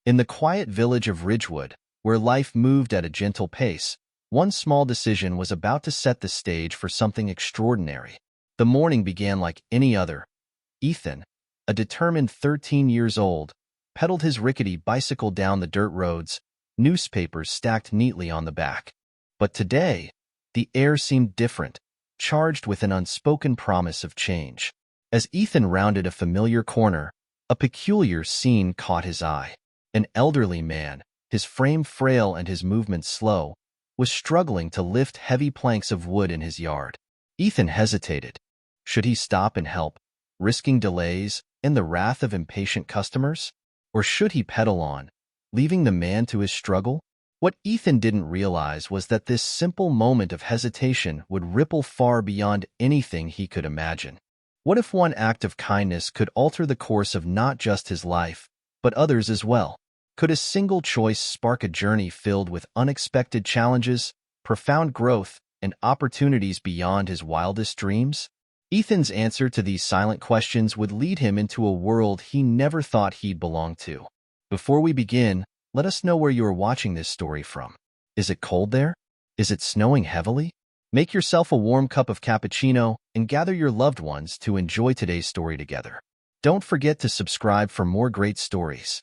In the quiet village of Ridgewood, where life moved at a gentle pace, one small decision was about to set the stage for something extraordinary. The morning began like any other. Ethan, a determined 13 years old, pedaled his rickety bicycle down the dirt roads, newspapers stacked neatly on the back. But today, the air seemed different, charged with an unspoken promise of change. As Ethan rounded a familiar corner, a peculiar scene caught his eye. An elderly man, his frame frail and his movements slow, was struggling to lift heavy planks of wood in his yard. Ethan hesitated. Should he stop and help, risking delays and the wrath of impatient customers? Or should he pedal on, leaving the man to his struggle? What Ethan didn't realize was that this simple moment of hesitation would ripple far beyond anything he could imagine. What if one act of kindness could alter the course of not just his life, but others as well? Could a single choice spark a journey filled with unexpected challenges, profound growth, and opportunities beyond his wildest dreams? Ethan's answer to these silent questions would lead him into a world he never thought he'd belong to. Before we begin, let us know where you are watching this story from. Is it cold there? Is it snowing heavily? Make yourself a warm cup of cappuccino and gather your loved ones to enjoy today's story together. Don't forget to subscribe for more great stories.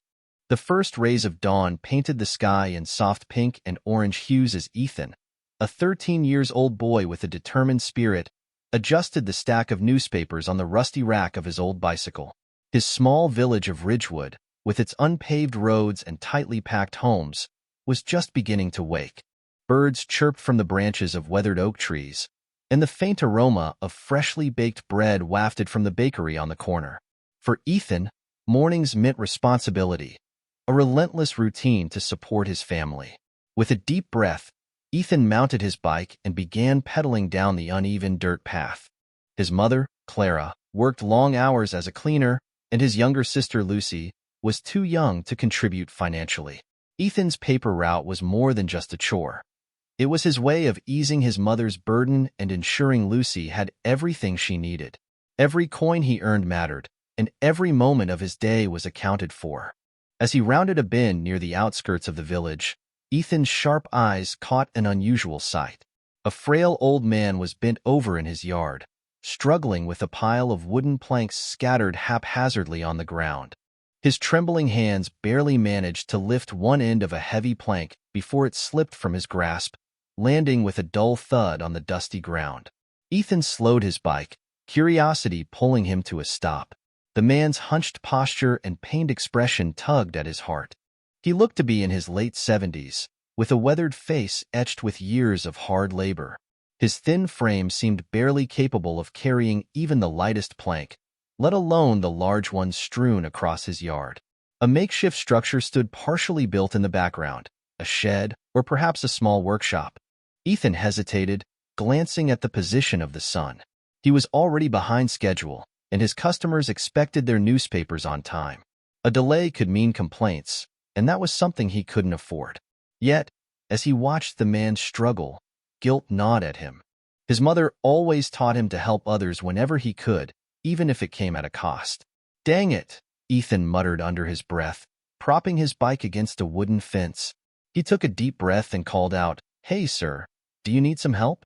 The first rays of dawn painted the sky in soft pink and orange hues as Ethan, a 13-year-old boy with a determined spirit, adjusted the stack of newspapers on the rusty rack of his old bicycle. His small village of Ridgewood, with its unpaved roads and tightly packed homes, was just beginning to wake. Birds chirped from the branches of weathered oak trees, and the faint aroma of freshly baked bread wafted from the bakery on the corner. For Ethan, mornings meant responsibility, a relentless routine to support his family. With a deep breath, Ethan mounted his bike and began pedaling down the uneven dirt path. His mother, Clara, worked long hours as a cleaner, and his younger sister, Lucy, was too young to contribute financially. Ethan's paper route was more than just a chore. It was his way of easing his mother's burden and ensuring Lucy had everything she needed. Every coin he earned mattered, and every moment of his day was accounted for. As he rounded a bend near the outskirts of the village, Ethan's sharp eyes caught an unusual sight. A frail old man was bent over in his yard, struggling with a pile of wooden planks scattered haphazardly on the ground. His trembling hands barely managed to lift one end of a heavy plank before it slipped from his grasp, landing with a dull thud on the dusty ground. Ethan slowed his bike, curiosity pulling him to a stop. The man's hunched posture and pained expression tugged at his heart. He looked to be in his late 70s, with a weathered face etched with years of hard labor. His thin frame seemed barely capable of carrying even the lightest plank, let alone the large ones strewn across his yard. A makeshift structure stood partially built in the background, a shed or perhaps a small workshop. Ethan hesitated, glancing at the position of the sun. He was already behind schedule, and his customers expected their newspapers on time. A delay could mean complaints, and that was something he couldn't afford. Yet, as he watched the man struggle, guilt gnawed at him. His mother always taught him to help others whenever he could, even if it came at a cost. "Dang it," Ethan muttered under his breath, propping his bike against a wooden fence. He took a deep breath and called out, "Hey, sir, do you need some help?"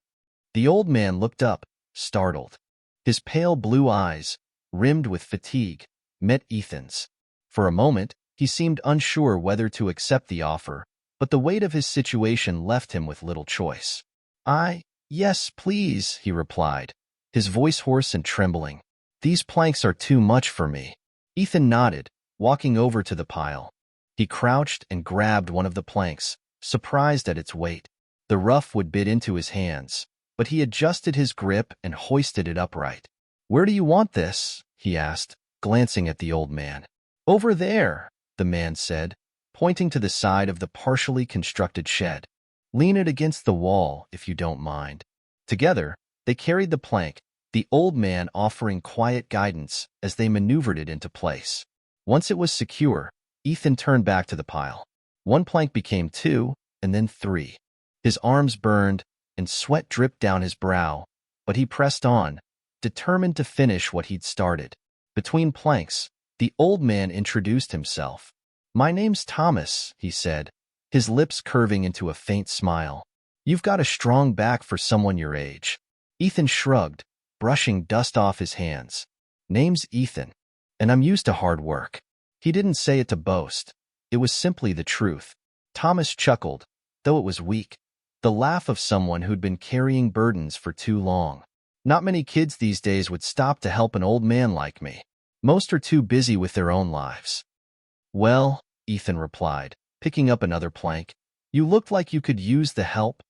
The old man looked up, startled. His pale blue eyes, rimmed with fatigue, met Ethan's. For a moment, he seemed unsure whether to accept the offer, but the weight of his situation left him with little choice. Yes, please," he replied, his voice hoarse and trembling. "These planks are too much for me." Ethan nodded, walking over to the pile. He crouched and grabbed one of the planks, surprised at its weight. The rough would bit into his hands, but he adjusted his grip and hoisted it upright. "Where do you want this?" he asked, glancing at the old man. "Over there," the man said, pointing to the side of the partially constructed shed. "Lean it against the wall, if you don't mind." Together, they carried the plank, the old man offering quiet guidance as they maneuvered it into place. Once it was secure, Ethan turned back to the pile. One plank became 2, and then 3. His arms burned, and sweat dripped down his brow, but he pressed on, determined to finish what he'd started. Between planks, the old man introduced himself. "My name's Thomas," he said, his lips curving into a faint smile. "You've got a strong back for someone your age." Ethan shrugged, brushing dust off his hands. "Name's Ethan, and I'm used to hard work." He didn't say it to boast. It was simply the truth. Thomas chuckled, though it was weak, the laugh of someone who'd been carrying burdens for too long. "Not many kids these days would stop to help an old man like me. Most are too busy with their own lives." "Well," Ethan replied, picking up another plank, "you looked like you could use the help."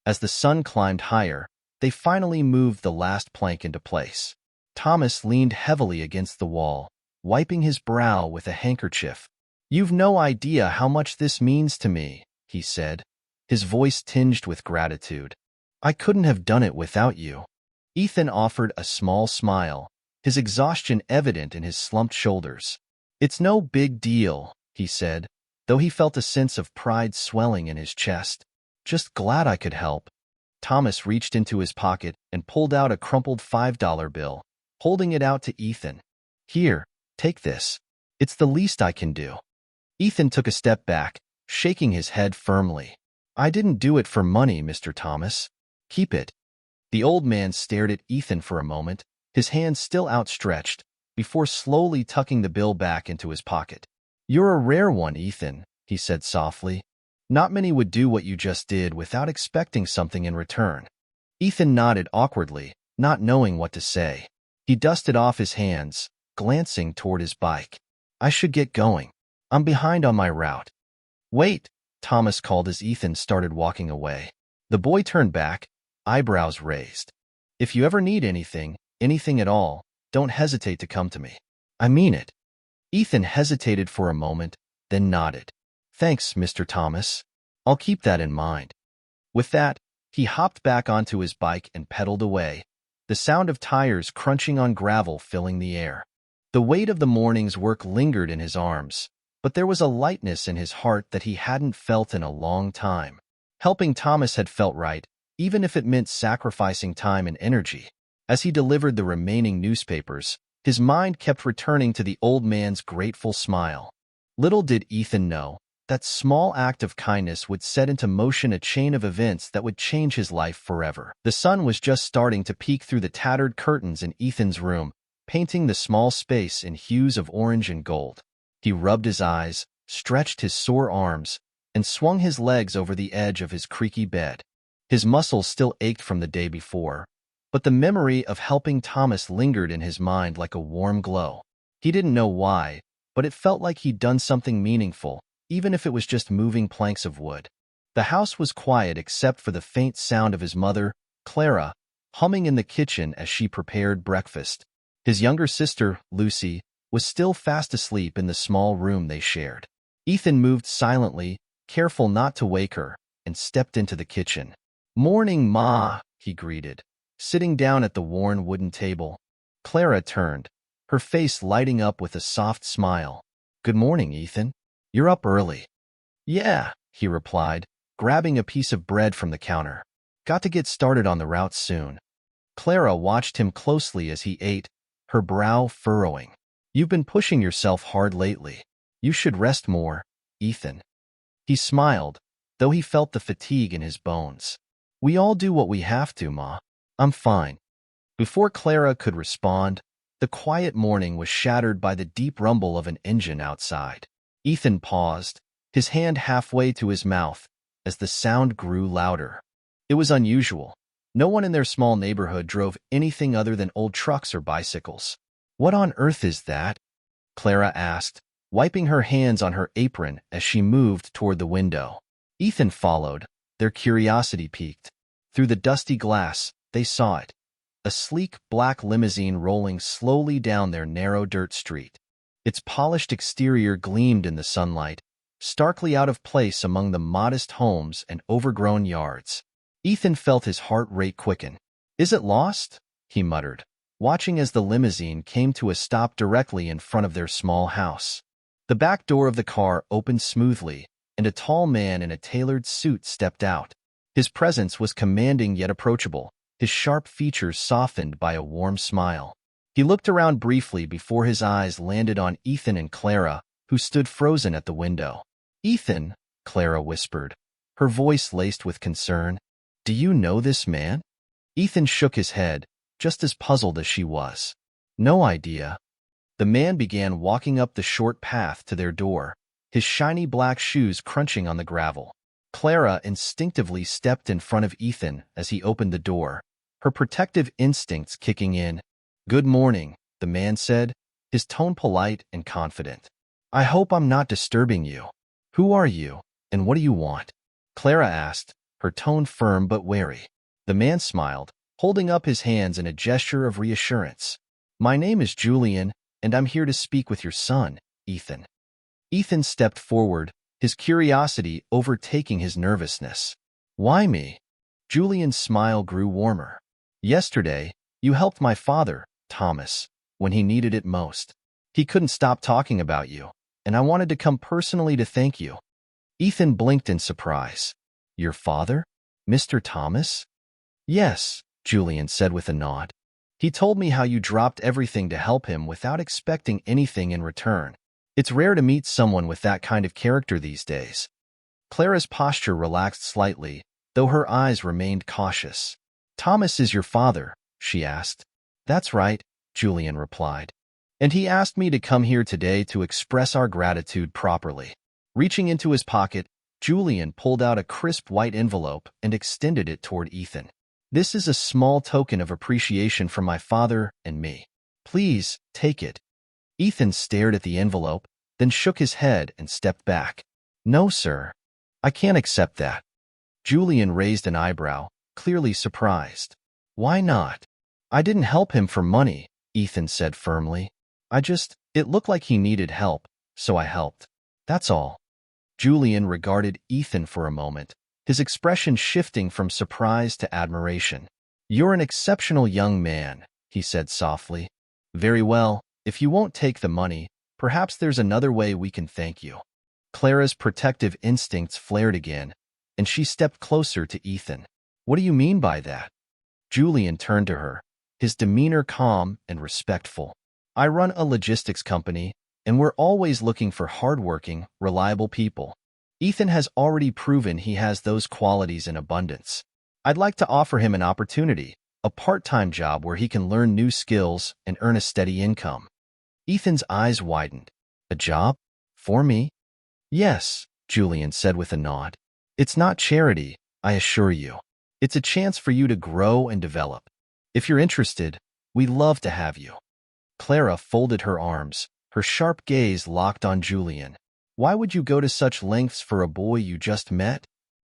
As the sun climbed higher, they finally moved the last plank into place. Thomas leaned heavily against the wall, wiping his brow with a handkerchief. "You've no idea how much this means to me," he said, his voice tinged with gratitude. "I couldn't have done it without you." Ethan offered a small smile, his exhaustion evident in his slumped shoulders. "It's no big deal," he said, though he felt a sense of pride swelling in his chest. "Just glad I could help." Thomas reached into his pocket and pulled out a crumpled $5 bill, holding it out to Ethan. "Here, take this. It's the least I can do." Ethan took a step back, shaking his head firmly. "I didn't do it for money, Mr. Thomas. Keep it." The old man stared at Ethan for a moment, his hands still outstretched, before slowly tucking the bill back into his pocket. "You're a rare one, Ethan," he said softly. "Not many would do what you just did without expecting something in return." Ethan nodded awkwardly, not knowing what to say. He dusted off his hands, glancing toward his bike. "I should get going. I'm behind on my route." "Wait," Thomas called as Ethan started walking away. The boy turned back, eyebrows raised. "If you ever need anything at all, don't hesitate to come to me. I mean it." Ethan hesitated for a moment, then nodded. "Thanks, Mr. Thomas. I'll keep that in mind." With that, he hopped back onto his bike and pedaled away, the sound of tires crunching on gravel filling the air. The weight of the morning's work lingered in his arms, but there was a lightness in his heart that he hadn't felt in a long time. Helping Thomas had felt right, even if it meant sacrificing time and energy. As he delivered the remaining newspapers, his mind kept returning to the old man's grateful smile. Little did Ethan know, that small act of kindness would set into motion a chain of events that would change his life forever. The sun was just starting to peek through the tattered curtains in Ethan's room, painting the small space in hues of orange and gold. He rubbed his eyes, stretched his sore arms, and swung his legs over the edge of his creaky bed. His muscles still ached from the day before, but the memory of helping Thomas lingered in his mind like a warm glow. He didn't know why, but it felt like he'd done something meaningful, even if it was just moving planks of wood. The house was quiet except for the faint sound of his mother, Clara, humming in the kitchen as she prepared breakfast. His younger sister, Lucy, was still fast asleep in the small room they shared. Ethan moved silently, careful not to wake her, and stepped into the kitchen. "Morning, Ma," he greeted, sitting down at the worn wooden table. Clara turned, her face lighting up with a soft smile. "Good morning, Ethan. You're up early." "Yeah," he replied, grabbing a piece of bread from the counter. "Got to get started on the route soon." Clara watched him closely as he ate, her brow furrowing. "You've been pushing yourself hard lately. You should rest more, Ethan." He smiled, though he felt the fatigue in his bones. "We all do what we have to, Ma. I'm fine." Before Clara could respond, the quiet morning was shattered by the deep rumble of an engine outside. Ethan paused, his hand halfway to his mouth, as the sound grew louder. It was unusual. No one in their small neighborhood drove anything other than old trucks or bicycles. "What on earth is that?" Clara asked, wiping her hands on her apron as she moved toward the window. Ethan followed, their curiosity piqued. Through the dusty glass, they saw it. A sleek black limousine rolling slowly down their narrow dirt street. Its polished exterior gleamed in the sunlight, starkly out of place among the modest homes and overgrown yards. Ethan felt his heart rate quicken. "Is it lost?" he muttered, watching as the limousine came to a stop directly in front of their small house. The back door of the car opened smoothly, and a tall man in a tailored suit stepped out. His presence was commanding yet approachable, his sharp features softened by a warm smile. He looked around briefly before his eyes landed on Ethan and Clara, who who stood frozen at the window. "Ethan," Clara whispered, her voice laced with concern. "Do you know this man?" Ethan shook his head, just as puzzled as she was. "No idea." The man began walking up the short path to their door, his shiny black shoes crunching on the gravel. Clara instinctively stepped in front of Ethan as he opened the door, her protective instincts kicking in. "Good morning," the man said, his tone polite and confident. "I hope I'm not disturbing you. Who are you, and what do you want?" Clara asked, her tone firm but wary. The man smiled, holding up his hands in a gesture of reassurance. "My name is Julian, and I'm here to speak with your son, Ethan." Ethan stepped forward, his curiosity overtaking his nervousness. "Why me?" Julian's smile grew warmer. "Yesterday, you helped my father, Thomas, when he needed it most. He couldn't stop talking about you, and I wanted to come personally to thank you." Ethan blinked in surprise. "Your father? Mr. Thomas?" "Yes," Julian said with a nod. "He told me how you dropped everything to help him without expecting anything in return. It's rare to meet someone with that kind of character these days." Clara's posture relaxed slightly, though her eyes remained cautious. "Thomas is your father?" she asked. "That's right," Julian replied. "And he asked me to come here today to express our gratitude properly." Reaching into his pocket, Julian pulled out a crisp white envelope and extended it toward Ethan. "This is a small token of appreciation from my father and me. Please, take it." Ethan stared at the envelope, then shook his head and stepped back. "No, sir. I can't accept that." Julian raised an eyebrow, clearly surprised. "Why not?" "I didn't help him for money," Ethan said firmly. It looked like he needed help, so I helped. That's all." Julian regarded Ethan for a moment, his expression shifting from surprise to admiration. "You're an exceptional young man," he said softly. "Very well, if you won't take the money, perhaps there's another way we can thank you." Clara's protective instincts flared again, and she stepped closer to Ethan. "What do you mean by that?" Julian turned to her, his demeanor calm and respectful. "I run a logistics company, and we're always looking for hardworking, reliable people. Ethan has already proven he has those qualities in abundance. I'd like to offer him an opportunity, a part-time job where he can learn new skills and earn a steady income." Ethan's eyes widened. "A job? For me?" "Yes," Julian said with a nod. "It's not charity, I assure you. It's a chance for you to grow and develop. If you're interested, we'd love to have you." Clara folded her arms, her sharp gaze locked on Julian. "Why would you go to such lengths for a boy you just met?"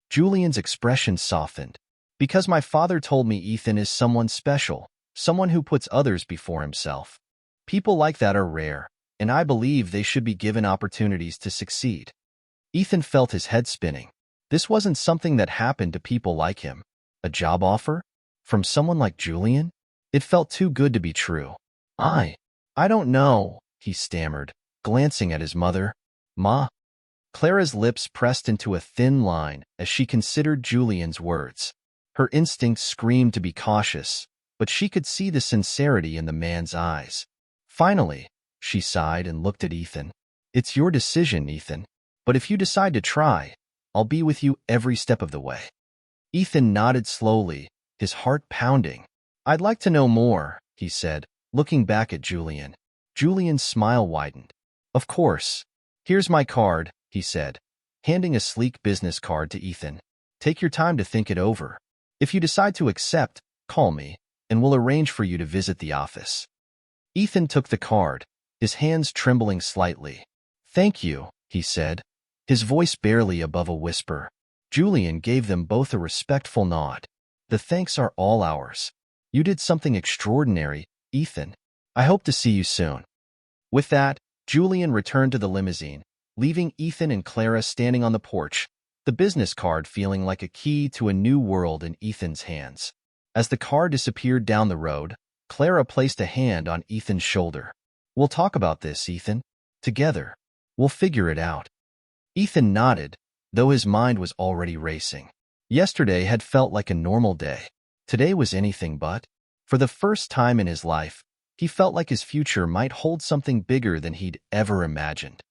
Julian's expression softened. "Because my father told me Ethan is someone special, someone who puts others before himself. People like that are rare, and I believe they should be given opportunities to succeed." Ethan felt his head spinning. This wasn't something that happened to people like him. A job offer? From someone like Julian? It felt too good to be true. I don't know," he stammered, glancing at his mother. "Ma?" Clara's lips pressed into a thin line as she considered Julian's words. Her instincts screamed to be cautious, but she could see the sincerity in the man's eyes. Finally, she sighed and looked at Ethan. "It's your decision, Ethan. But if you decide to try, I'll be with you every step of the way." Ethan nodded slowly, his heart pounding. "I'd like to know more," he said, looking back at Julian. Julian's smile widened. "Of course. Here's my card," he said, handing a sleek business card to Ethan. "Take your time to think it over. If you decide to accept, call me, and we'll arrange for you to visit the office." Ethan took the card, his hands trembling slightly. "Thank you," he said, his voice barely above a whisper. Julian gave them both a respectful nod. "The thanks are all ours. You did something extraordinary, Ethan. I hope to see you soon." With that, Julian returned to the limousine, leaving Ethan and Clara standing on the porch, the business card feeling like a key to a new world in Ethan's hands. As the car disappeared down the road, Clara placed a hand on Ethan's shoulder. "We'll talk about this, Ethan. Together. We'll figure it out." Ethan nodded, though his mind was already racing. Yesterday had felt like a normal day. Today was anything but. For the first time in his life, he felt like his future might hold something bigger than he'd ever imagined.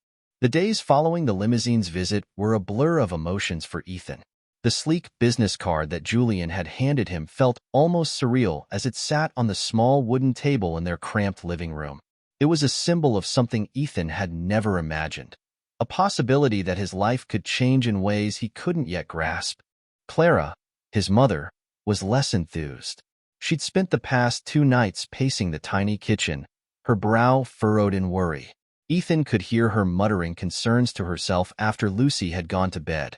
The days following the limousine's visit were a blur of emotions for Ethan. The sleek business card that Julian had handed him felt almost surreal as it sat on the small wooden table in their cramped living room. It was a symbol of something Ethan had never imagined, a possibility that his life could change in ways he couldn't yet grasp. Clara, his mother, was less enthused. She'd spent the past 2 nights pacing the tiny kitchen, her brow furrowed in worry. Ethan could hear her muttering concerns to herself after Lucy had gone to bed.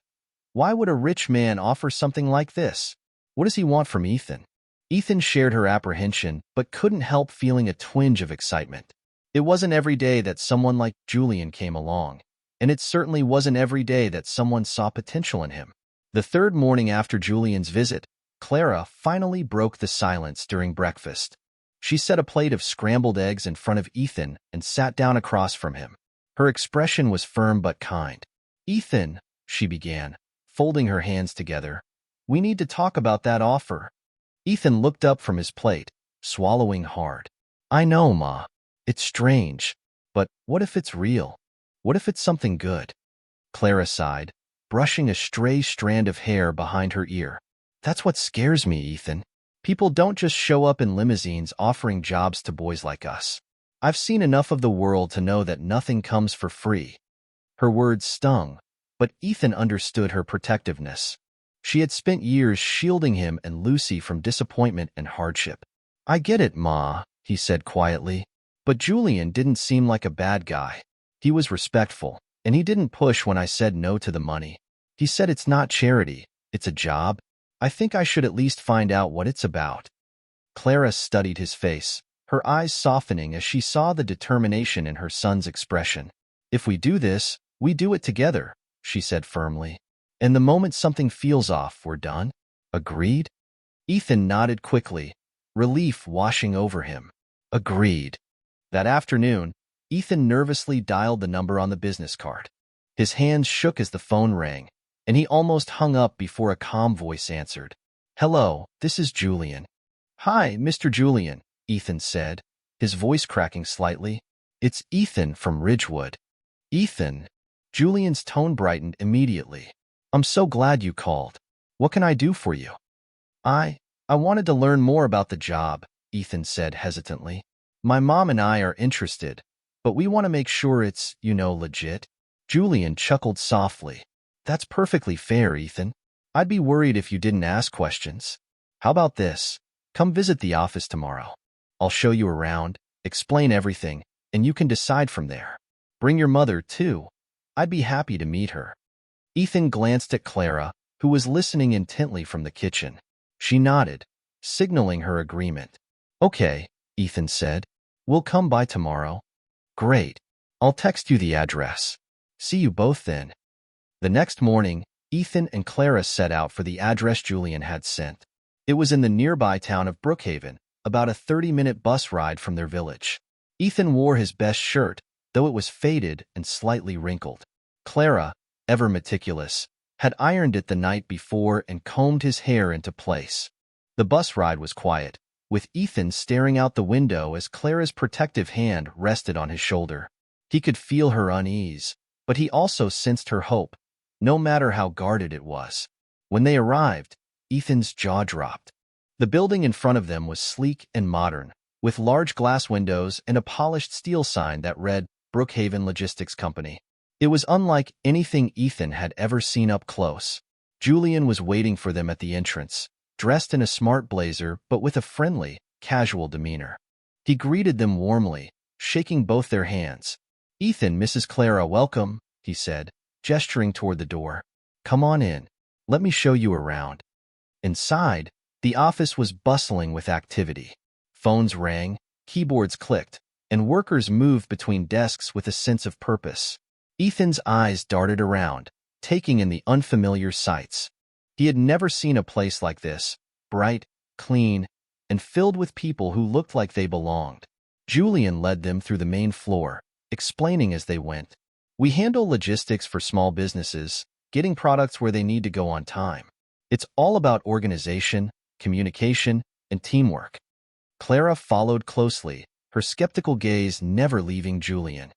Why would a rich man offer something like this? What does he want from Ethan? Ethan shared her apprehension, but couldn't help feeling a twinge of excitement. It wasn't every day that someone like Julian came along, and it certainly wasn't every day that someone saw potential in him. The 3rd morning after Julian's visit, Clara finally broke the silence during breakfast. She set a plate of scrambled eggs in front of Ethan and sat down across from him. Her expression was firm but kind. "Ethan," she began, folding her hands together, "we need to talk about that offer." Ethan looked up from his plate, swallowing hard. "I know, Ma. It's strange. But what if it's real? What if it's something good?" Clara sighed, brushing a stray strand of hair behind her ear. "That's what scares me, Ethan. People don't just show up in limousines offering jobs to boys like us. I've seen enough of the world to know that nothing comes for free." Her words stung, but Ethan understood her protectiveness. She had spent years shielding him and Lucy from disappointment and hardship. "I get it, Ma," he said quietly. But Julian didn't seem like a bad guy. He was respectful, and he didn't push when I said no to the money. He said it's not charity, it's a job. I think I should at least find out what it's about. Clara studied his face, her eyes softening as she saw the determination in her son's expression. "If we do this, we do it together," she said firmly. "And the moment something feels off, we're done. Agreed?" Ethan nodded quickly, relief washing over him. Agreed. That afternoon, Ethan nervously dialed the number on the business card. His hands shook as the phone rang, and he almost hung up before a calm voice answered. "Hello, this is Julian." "Hi, Mr. Julian," Ethan said, his voice cracking slightly. "It's Ethan from Ridgewood." "Ethan?" Julian's tone brightened immediately. "I'm so glad you called. What can I do for you?" I wanted to learn more about the job," Ethan said hesitantly. "My mom and I are interested, but we want to make sure it's, legit." Julian chuckled softly. "That's perfectly fair, Ethan. I'd be worried if you didn't ask questions. How about this? Come visit the office tomorrow. I'll show you around, explain everything, and you can decide from there. Bring your mother, too. I'd be happy to meet her." Ethan glanced at Clara, who was listening intently from the kitchen. She nodded, signaling her agreement. "Okay," Ethan said. "We'll come by tomorrow." "Great. I'll text you the address. See you both then." The next morning, Ethan and Clara set out for the address Julian had sent. It was in the nearby town of Brookhaven, about a 30-minute bus ride from their village. Ethan wore his best shirt, though it was faded and slightly wrinkled. Clara, ever meticulous, had ironed it the night before and combed his hair into place. The bus ride was quiet, with Ethan staring out the window as Clara's protective hand rested on his shoulder. He could feel her unease, but he also sensed her hope, no matter how guarded it was. When they arrived, Ethan's jaw dropped. The building in front of them was sleek and modern, with large glass windows and a polished steel sign that read Brookhaven Logistics Company. It was unlike anything Ethan had ever seen up close. Julian was waiting for them at the entrance, dressed in a smart blazer but with a friendly, casual demeanor. He greeted them warmly, shaking both their hands. "Ethan, Mrs. Clara, welcome," he said, gesturing toward the door. "Come on in. Let me show you around." Inside, the office was bustling with activity. Phones rang, keyboards clicked, and workers moved between desks with a sense of purpose. Ethan's eyes darted around, taking in the unfamiliar sights. He had never seen a place like this, bright, clean, and filled with people who looked like they belonged. Julian led them through the main floor, explaining as they went. "We handle logistics for small businesses, getting products where they need to go on time. It's all about organization, communication, and teamwork." Clara followed closely, her skeptical gaze never leaving Julian.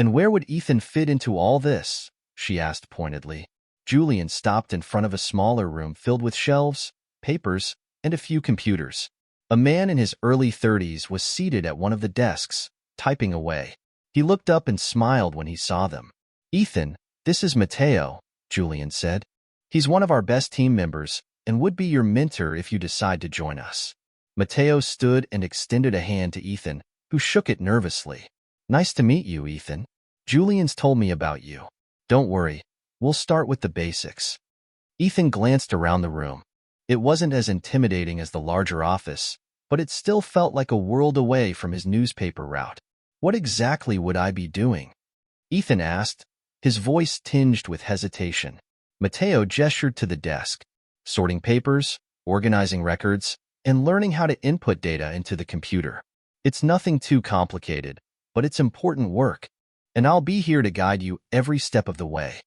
And where would Ethan fit into all this? She asked pointedly. Julian stopped in front of a smaller room filled with shelves, papers, and a few computers. A man in his early 30s was seated at one of the desks, typing away. He looked up and smiled when he saw them. Ethan, this is Matteo, Julian said. He's one of our best team members and would be your mentor if you decide to join us. Matteo stood and extended a hand to Ethan, who shook it nervously. Nice to meet you, Ethan. Julian's told me about you. Don't worry, we'll start with the basics. Ethan glanced around the room. It wasn't as intimidating as the larger office, but it still felt like a world away from his newspaper route. What exactly would I be doing? Ethan asked, his voice tinged with hesitation. Matteo gestured to the desk, sorting papers, organizing records, and learning how to input data into the computer. It's nothing too complicated, but it's important work, and I'll be here to guide you every step of the way.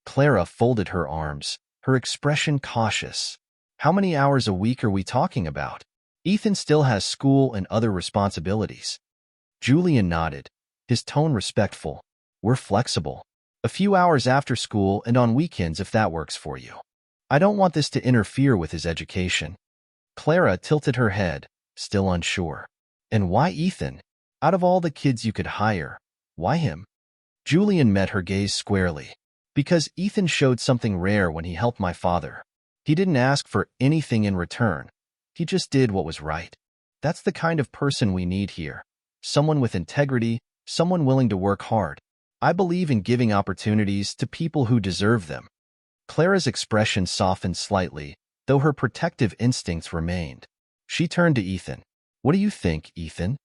Clara folded her arms, her expression cautious. How many hours a week are we talking about? Ethan still has school and other responsibilities. Julian nodded, his tone respectful. We're flexible. A few hours after school and on weekends if that works for you. I don't want this to interfere with his education. Clara tilted her head, still unsure. And why Ethan? Out of all the kids you could hire, why him? Julian met her gaze squarely. Because Ethan showed something rare when he helped my father. He didn't ask for anything in return. He just did what was right. That's the kind of person we need here. Someone with integrity, someone willing to work hard. I believe in giving opportunities to people who deserve them. Clara's expression softened slightly, though her protective instincts remained. She turned to Ethan. What do you think, Ethan?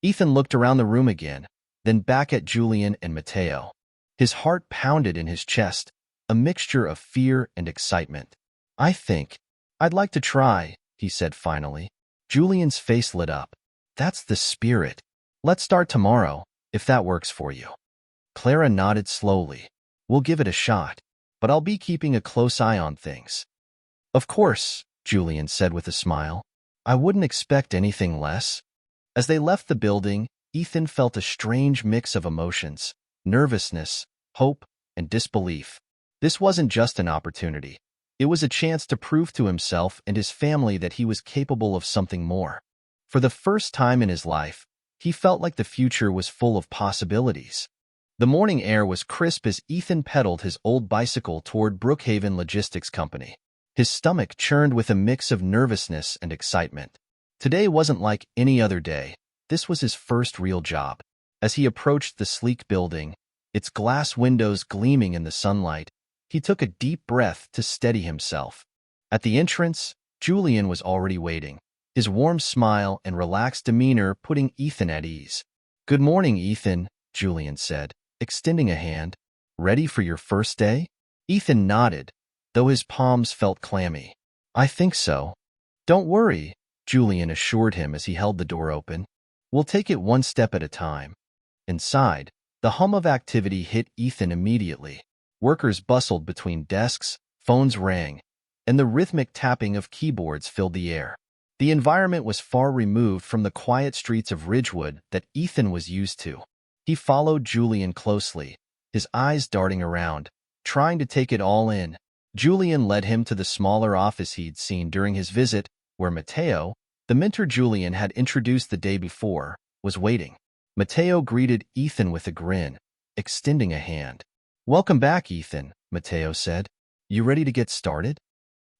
Ethan looked around the room again, then back at Julian and Matteo. His heart pounded in his chest, a mixture of fear and excitement. I think I'd like to try, he said finally. Julian's face lit up. That's the spirit. Let's start tomorrow, if that works for you. Clara nodded slowly. We'll give it a shot, but I'll be keeping a close eye on things. Of course, Julian said with a smile. I wouldn't expect anything less. As they left the building, Ethan felt a strange mix of emotions, nervousness, hope, and disbelief. This wasn't just an opportunity. It was a chance to prove to himself and his family that he was capable of something more. For the first time in his life, he felt like the future was full of possibilities. The morning air was crisp as Ethan pedaled his old bicycle toward Brookhaven Logistics Company. His stomach churned with a mix of nervousness and excitement. Today wasn't like any other day. This was his first real job. As he approached the sleek building, its glass windows gleaming in the sunlight, he took a deep breath to steady himself. At the entrance, Julian was already waiting, his warm smile and relaxed demeanor putting Ethan at ease. Good morning, Ethan, Julian said, extending a hand. Ready for your first day? Ethan nodded, though his palms felt clammy. I think so. Don't worry, Julian assured him as he held the door open. We'll take it one step at a time. Inside, the hum of activity hit Ethan immediately. Workers bustled between desks, phones rang, and the rhythmic tapping of keyboards filled the air. The environment was far removed from the quiet streets of Ridgewood that Ethan was used to. He followed Julian closely, his eyes darting around, trying to take it all in. Julian led him to the smaller office he'd seen during his visit, where Matteo, the mentor Julian had introduced the day before, was waiting. Matteo greeted Ethan with a grin, extending a hand. Welcome back, Ethan, Matteo said. You ready to get started?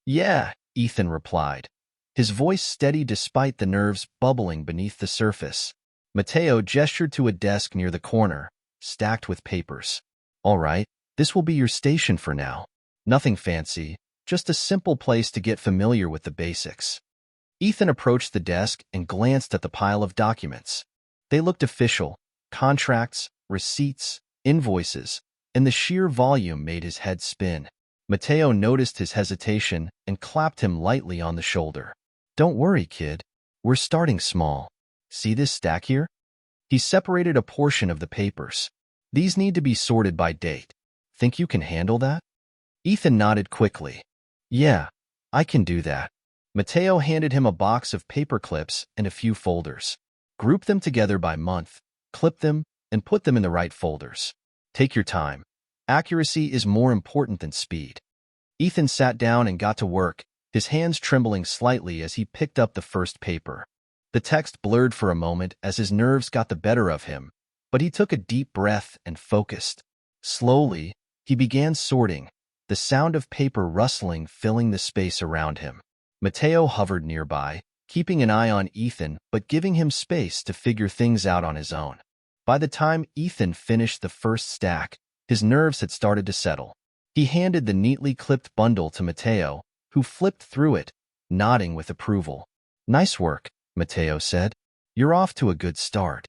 Yeah, Ethan replied, his voice steady despite the nerves bubbling beneath the surface. Matteo gestured to a desk near the corner, stacked with papers. All right, this will be your station for now. Nothing fancy, just a simple place to get familiar with the basics. Ethan approached the desk and glanced at the pile of documents. They looked official: contracts, receipts, invoices, and the sheer volume made his head spin. Matteo noticed his hesitation and clapped him lightly on the shoulder. Don't worry, kid. We're starting small. See this stack here? He separated a portion of the papers. These need to be sorted by date. Think you can handle that? Ethan nodded quickly. Yeah, I can do that. Matteo handed him a box of paper clips and a few folders. Group them together by month, clip them, and put them in the right folders. Take your time. Accuracy is more important than speed. Ethan sat down and got to work, his hands trembling slightly as he picked up the first paper. The text blurred for a moment as his nerves got the better of him, but he took a deep breath and focused. Slowly, he began sorting, the sound of paper rustling filling the space around him. Mateo hovered nearby, keeping an eye on Ethan but giving him space to figure things out on his own. By the time Ethan finished the first stack, his nerves had started to settle. He handed the neatly clipped bundle to Mateo, who flipped through it, nodding with approval. "Nice work," Mateo said. "You're off to a good start."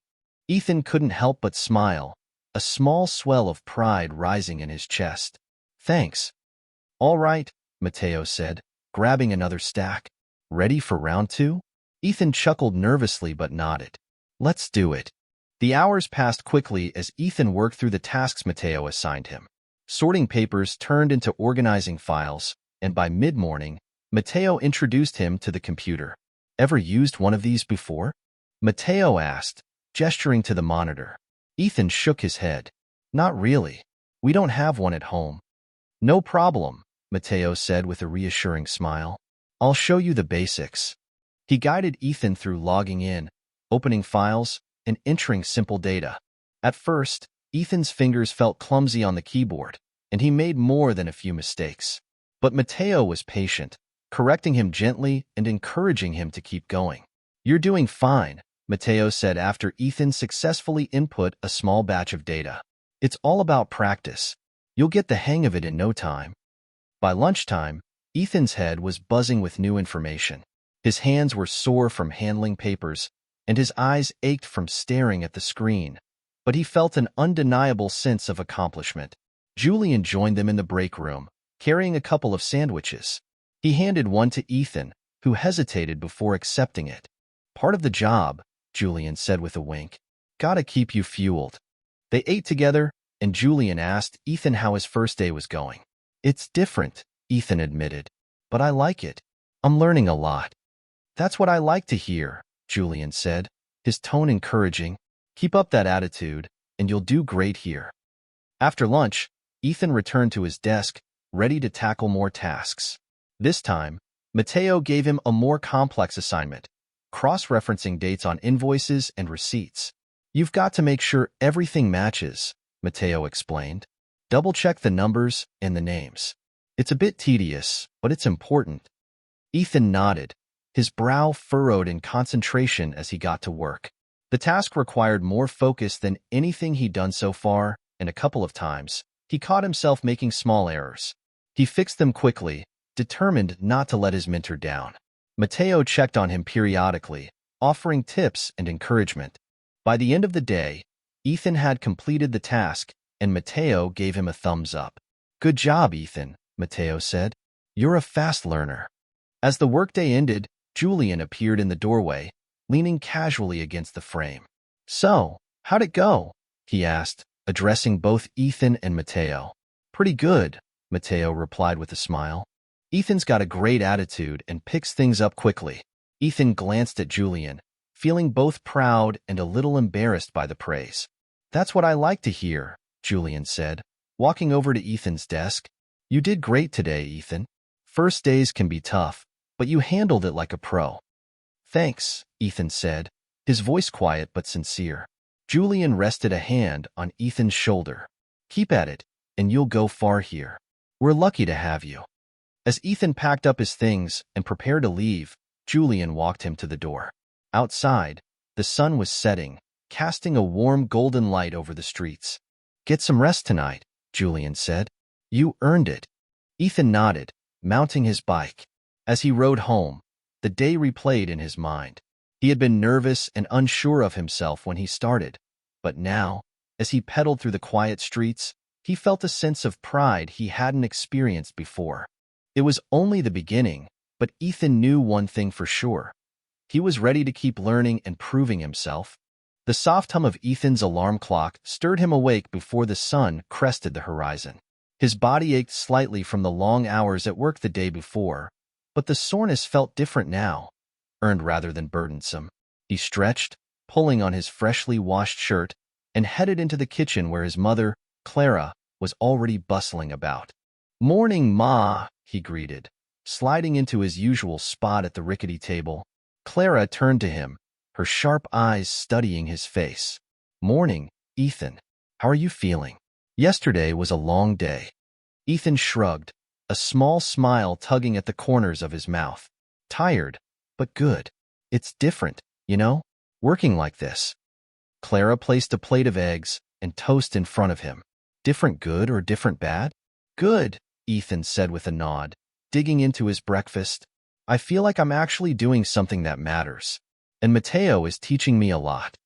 Ethan couldn't help but smile, a small swell of pride rising in his chest. "Thanks." "All right," Mateo said, grabbing another stack. "Ready for round two?" Ethan chuckled nervously but nodded. "Let's do it." The hours passed quickly as Ethan worked through the tasks Mateo assigned him. Sorting papers turned into organizing files, and by mid-morning, Mateo introduced him to the computer. "Ever used one of these before?" Mateo asked, gesturing to the monitor. Ethan shook his head. "Not really. We don't have one at home." "No problem," Mateo said with a reassuring smile. "I'll show you the basics." He guided Ethan through logging in, opening files, and entering simple data. At first, Ethan's fingers felt clumsy on the keyboard, and he made more than a few mistakes. But Mateo was patient, correcting him gently and encouraging him to keep going. "You're doing fine," Mateo said after Ethan successfully input a small batch of data. "It's all about practice. You'll get the hang of it in no time." By lunchtime, Ethan's head was buzzing with new information. His hands were sore from handling papers, and his eyes ached from staring at the screen, but he felt an undeniable sense of accomplishment. Julian joined them in the break room, carrying a couple of sandwiches. He handed one to Ethan, who hesitated before accepting it. "Part of the job," Julian said with a wink. "Gotta keep you fueled." They ate together, and Julian asked Ethan how his first day was going. "It's different," Ethan admitted, "but I like it. I'm learning a lot." "That's what I like to hear," Julian said, his tone encouraging. "Keep up that attitude, and you'll do great here." After lunch, Ethan returned to his desk, ready to tackle more tasks. This time, Mateo gave him a more complex assignment, cross-referencing dates on invoices and receipts. "You've got to make sure everything matches," Mateo explained. "Double-check the numbers and the names. It's a bit tedious, but it's important." Ethan nodded, his brow furrowed in concentration as he got to work. The task required more focus than anything he'd done so far, and a couple of times, he caught himself making small errors. He fixed them quickly, determined not to let his mentor down. Mateo checked on him periodically, offering tips and encouragement. By the end of the day, Ethan had completed the task, and Mateo gave him a thumbs up. "Good job, Ethan," Mateo said. "You're a fast learner." As the workday ended, Julian appeared in the doorway, leaning casually against the frame. "So, how'd it go?" he asked, addressing both Ethan and Mateo. "Pretty good," Mateo replied with a smile. "Ethan's got a great attitude and picks things up quickly." Ethan glanced at Julian, feeling both proud and a little embarrassed by the praise. "That's what I like to hear," Julian said, walking over to Ethan's desk. "You did great today, Ethan. First days can be tough, but you handled it like a pro." "Thanks," Ethan said, his voice quiet but sincere. Julian rested a hand on Ethan's shoulder. "Keep at it, and you'll go far here. We're lucky to have you." As Ethan packed up his things and prepared to leave, Julian walked him to the door. Outside, the sun was setting, casting a warm golden light over the streets. "Get some rest tonight," Julian said. "You earned it." Ethan nodded, mounting his bike. As he rode home, the day replayed in his mind. He had been nervous and unsure of himself when he started, but now, as he pedaled through the quiet streets, he felt a sense of pride he hadn't experienced before. It was only the beginning, but Ethan knew one thing for sure. He was ready to keep learning and proving himself. The soft hum of Ethan's alarm clock stirred him awake before the sun crested the horizon. His body ached slightly from the long hours at work the day before, but the soreness felt different now, earned rather than burdensome. He stretched, pulling on his freshly washed shirt, and headed into the kitchen where his mother, Clara, was already bustling about. "Morning, Ma," he greeted, sliding into his usual spot at the rickety table. Clara turned to him, her sharp eyes studying his face. "Morning, Ethan. How are you feeling? Yesterday was a long day." Ethan shrugged, a small smile tugging at the corners of his mouth. "Tired, but good. It's different, you know, working like this." Clara placed a plate of eggs and toast in front of him. "Different good or different bad?" "Good," Ethan said with a nod, digging into his breakfast. "I feel like I'm actually doing something that matters. And Mateo is teaching me a lot."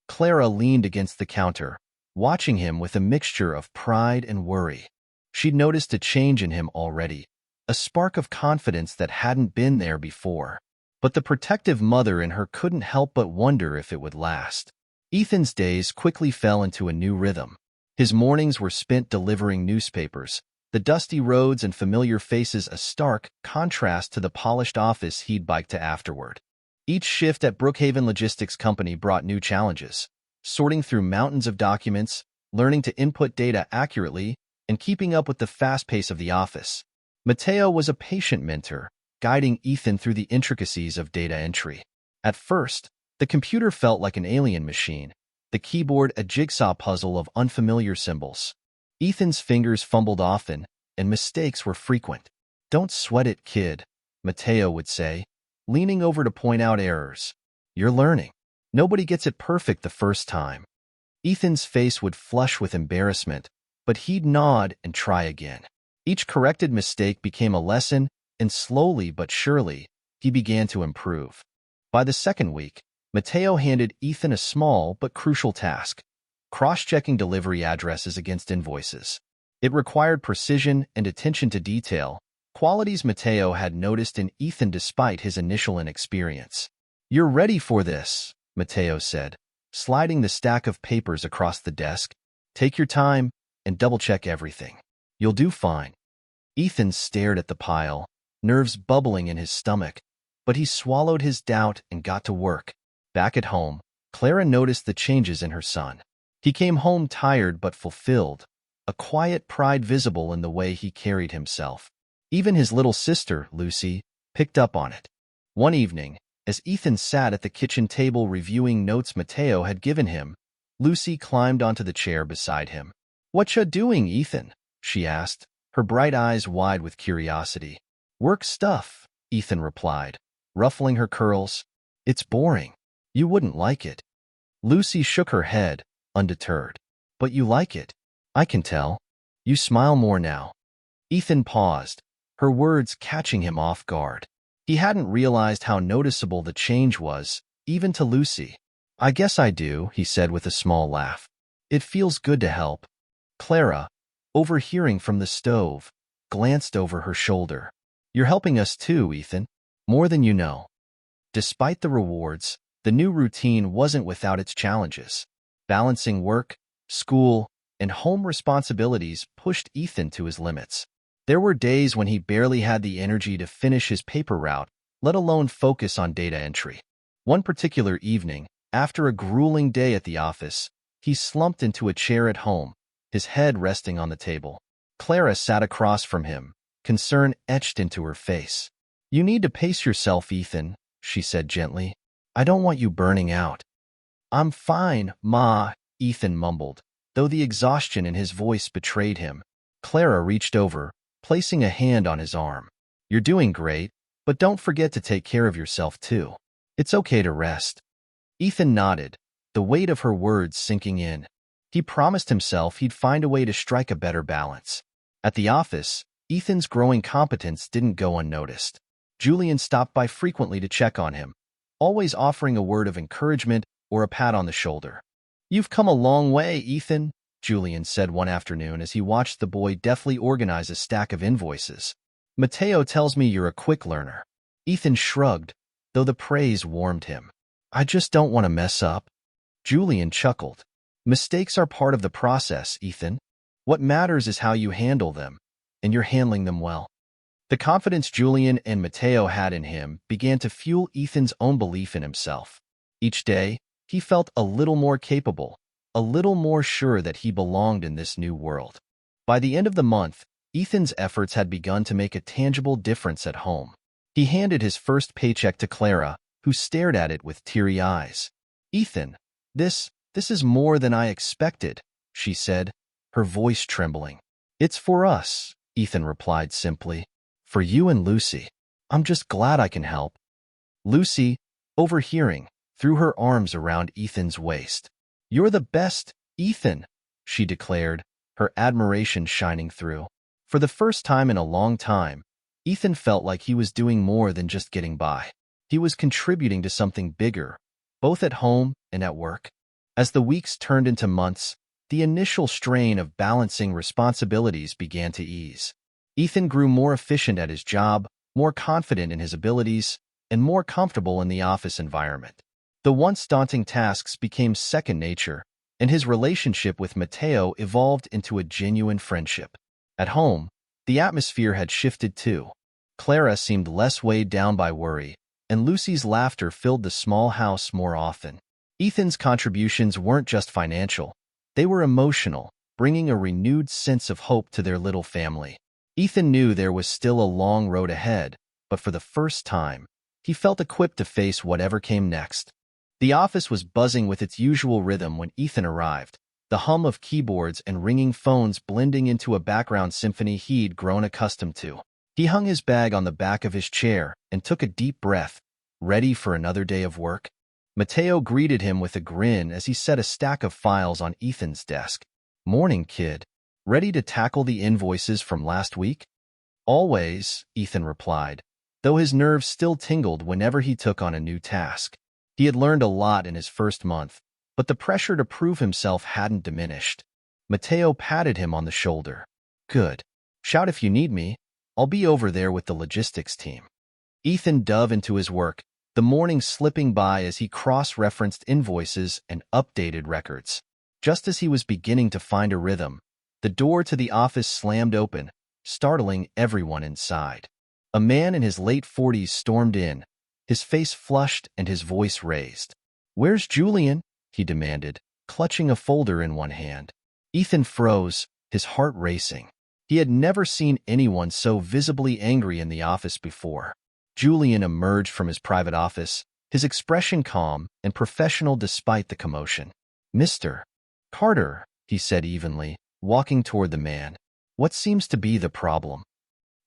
Clara leaned against the counter, watching him with a mixture of pride and worry. She'd noticed a change in him already, a spark of confidence that hadn't been there before. But the protective mother in her couldn't help but wonder if it would last. Ethan's days quickly fell into a new rhythm. His mornings were spent delivering newspapers, the dusty roads and familiar faces a stark contrast to the polished office he'd biked to afterward. Each shift at Brookhaven Logistics Company brought new challenges, sorting through mountains of documents, learning to input data accurately, and keeping up with the fast pace of the office. Mateo was a patient mentor, guiding Ethan through the intricacies of data entry. At first, the computer felt like an alien machine, the keyboard a jigsaw puzzle of unfamiliar symbols. Ethan's fingers fumbled often, and mistakes were frequent. "Don't sweat it, kid," Mateo would say, leaning over to point out errors. "You're learning. Nobody gets it perfect the first time." Ethan's face would flush with embarrassment, but he'd nod and try again. Each corrected mistake became a lesson, and slowly but surely, he began to improve. By the second week, Mateo handed Ethan a small but crucial task: cross-checking delivery addresses against invoices. It required precision and attention to detail, qualities Mateo had noticed in Ethan despite his initial inexperience. "You're ready for this," Mateo said, sliding the stack of papers across the desk. "Take your time and double-check everything. You'll do fine." Ethan stared at the pile, nerves bubbling in his stomach, but he swallowed his doubt and got to work. Back at home, Clara noticed the changes in her son. He came home tired but fulfilled, a quiet pride visible in the way he carried himself. Even his little sister, Lucy, picked up on it. One evening, as Ethan sat at the kitchen table reviewing notes Mateo had given him, Lucy climbed onto the chair beside him. "What ya doing, Ethan?" she asked, her bright eyes wide with curiosity. "Work stuff," Ethan replied, ruffling her curls. "It's boring. You wouldn't like it." Lucy shook her head, undeterred. "But you like it. I can tell. You smile more now." Ethan paused, her words catching him off guard. He hadn't realized how noticeable the change was, even to Lucy. "I guess I do," he said with a small laugh. "It feels good to help." Clara, overhearing from the stove, glanced over her shoulder. "You're helping us too, Ethan. More than you know." Despite the rewards, the new routine wasn't without its challenges. Balancing work, school, and home responsibilities pushed Ethan to his limits. There were days when he barely had the energy to finish his paper route, let alone focus on data entry. One particular evening, after a grueling day at the office, he slumped into a chair at home, his head resting on the table. Clara sat across from him, concern etched into her face. "You need to pace yourself, Ethan," she said gently. "I don't want you burning out." "I'm fine, Ma," Ethan mumbled, though the exhaustion in his voice betrayed him. Clara reached over, placing a hand on his arm. "You're doing great, but don't forget to take care of yourself too. It's okay to rest." Ethan nodded, the weight of her words sinking in. He promised himself he'd find a way to strike a better balance. At the office, Ethan's growing competence didn't go unnoticed. Julian stopped by frequently to check on him, always offering a word of encouragement or a pat on the shoulder. "You've come a long way, Ethan," Julian said one afternoon as he watched the boy deftly organize a stack of invoices. "Mateo tells me you're a quick learner." Ethan shrugged, though the praise warmed him. "I just don't want to mess up." Julian chuckled. "Mistakes are part of the process, Ethan. What matters is how you handle them, and you're handling them well." The confidence Julian and Mateo had in him began to fuel Ethan's own belief in himself. Each day, he felt a little more capable, a little more sure that he belonged in this new world. By the end of the month, Ethan's efforts had begun to make a tangible difference at home. He handed his first paycheck to Clara, who stared at it with teary eyes. "Ethan, this is more than I expected," she said, her voice trembling. "It's for us," Ethan replied simply. "For you and Lucy. I'm just glad I can help." Lucy, overhearing, threw her arms around Ethan's waist. "You're the best, Ethan," she declared, her admiration shining through. For the first time in a long time, Ethan felt like he was doing more than just getting by. He was contributing to something bigger, both at home and at work. As the weeks turned into months, the initial strain of balancing responsibilities began to ease. Ethan grew more efficient at his job, more confident in his abilities, and more comfortable in the office environment. The once daunting tasks became second nature, and his relationship with Mateo evolved into a genuine friendship. At home, the atmosphere had shifted too. Clara seemed less weighed down by worry, and Lucy's laughter filled the small house more often. Ethan's contributions weren't just financial, they were emotional, bringing a renewed sense of hope to their little family. Ethan knew there was still a long road ahead, but for the first time, he felt equipped to face whatever came next. The office was buzzing with its usual rhythm when Ethan arrived, the hum of keyboards and ringing phones blending into a background symphony he'd grown accustomed to. He hung his bag on the back of his chair and took a deep breath, ready for another day of work. Mateo greeted him with a grin as he set a stack of files on Ethan's desk. "Morning, kid. Ready to tackle the invoices from last week?" "Always," Ethan replied, though his nerves still tingled whenever he took on a new task. He had learned a lot in his first month, but the pressure to prove himself hadn't diminished. Mateo patted him on the shoulder. "Good. Shout if you need me. I'll be over there with the logistics team." Ethan dove into his work, the morning slipping by as he cross-referenced invoices and updated records. Just as he was beginning to find a rhythm, the door to the office slammed open, startling everyone inside. A man in his late 40s stormed in, his face flushed and his voice raised. "Where's Julian?" he demanded, clutching a folder in one hand. Ethan froze, his heart racing. He had never seen anyone so visibly angry in the office before. Julian emerged from his private office, his expression calm and professional despite the commotion. "Mr. Carter," he said evenly, walking toward the man. "What seems to be the problem?"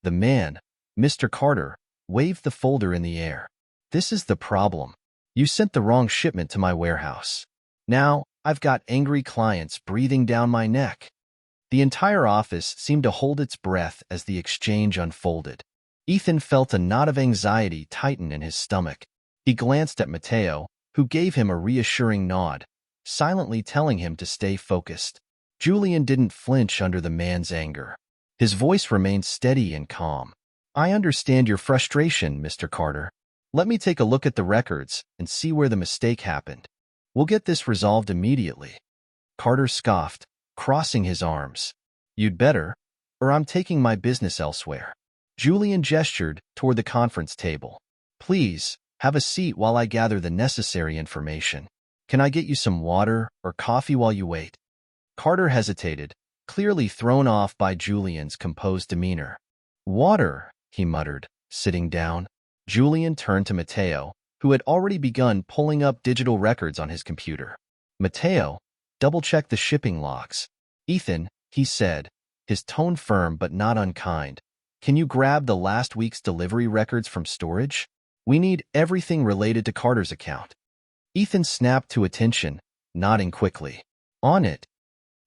The man, Mr. Carter, waved the folder in the air. "This is the problem. You sent the wrong shipment to my warehouse. Now, I've got angry clients breathing down my neck." The entire office seemed to hold its breath as the exchange unfolded. Ethan felt a knot of anxiety tighten in his stomach. He glanced at Mateo, who gave him a reassuring nod, silently telling him to stay focused. Julian didn't flinch under the man's anger. His voice remained steady and calm. "I understand your frustration, Mr. Carter. Let me take a look at the records and see where the mistake happened. We'll get this resolved immediately." Carter scoffed, crossing his arms. "You'd better, or I'm taking my business elsewhere." Julian gestured toward the conference table. "Please, have a seat while I gather the necessary information. Can I get you some water or coffee while you wait?" Carter hesitated, clearly thrown off by Julian's composed demeanor. "Water," he muttered, sitting down. Julian turned to Mateo, who had already begun pulling up digital records on his computer. "Mateo, double-check the shipping logs." "Ethan," he said, his tone firm but not unkind, "can you grab the last week's delivery records from storage? We need everything related to Carter's account." Ethan snapped to attention, nodding quickly. "On it."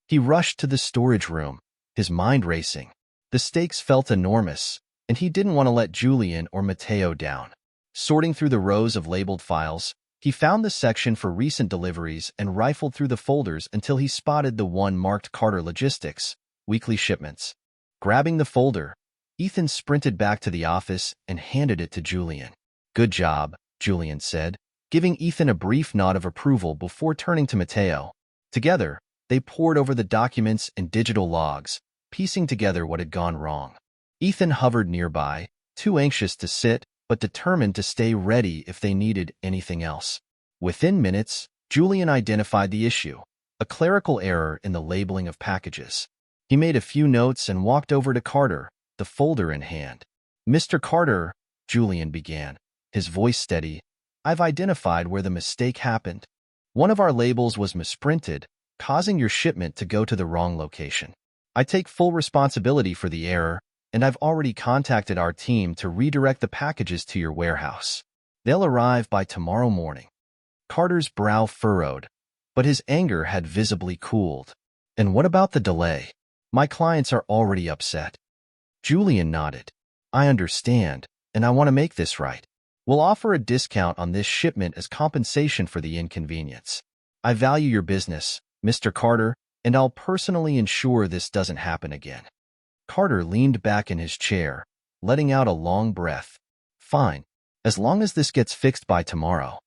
He rushed to the storage room, his mind racing. The stakes felt enormous, and he didn't want to let Julian or Mateo down. Sorting through the rows of labeled files, he found the section for recent deliveries and rifled through the folders until he spotted the one marked Carter Logistics, weekly shipments. Grabbing the folder, Ethan sprinted back to the office and handed it to Julian. "Good job," Julian said, giving Ethan a brief nod of approval before turning to Mateo. Together, they pored over the documents and digital logs, piecing together what had gone wrong. Ethan hovered nearby, too anxious to sit, but determined to stay ready if they needed anything else. Within minutes, Julian identified the issue, a clerical error in the labeling of packages. He made a few notes and walked over to Carter, the folder in hand. "Mr. Carter," Julian began, his voice steady, "I've identified where the mistake happened. One of our labels was misprinted, causing your shipment to go to the wrong location. I take full responsibility for the error, and I've already contacted our team to redirect the packages to your warehouse. They'll arrive by tomorrow morning." Carter's brow furrowed, but his anger had visibly cooled. "And what about the delay? My clients are already upset." Julian nodded. "I understand, and I want to make this right. We'll offer a discount on this shipment as compensation for the inconvenience. I value your business, Mr. Carter, and I'll personally ensure this doesn't happen again." Carter leaned back in his chair, letting out a long breath. "Fine, as long as this gets fixed by tomorrow."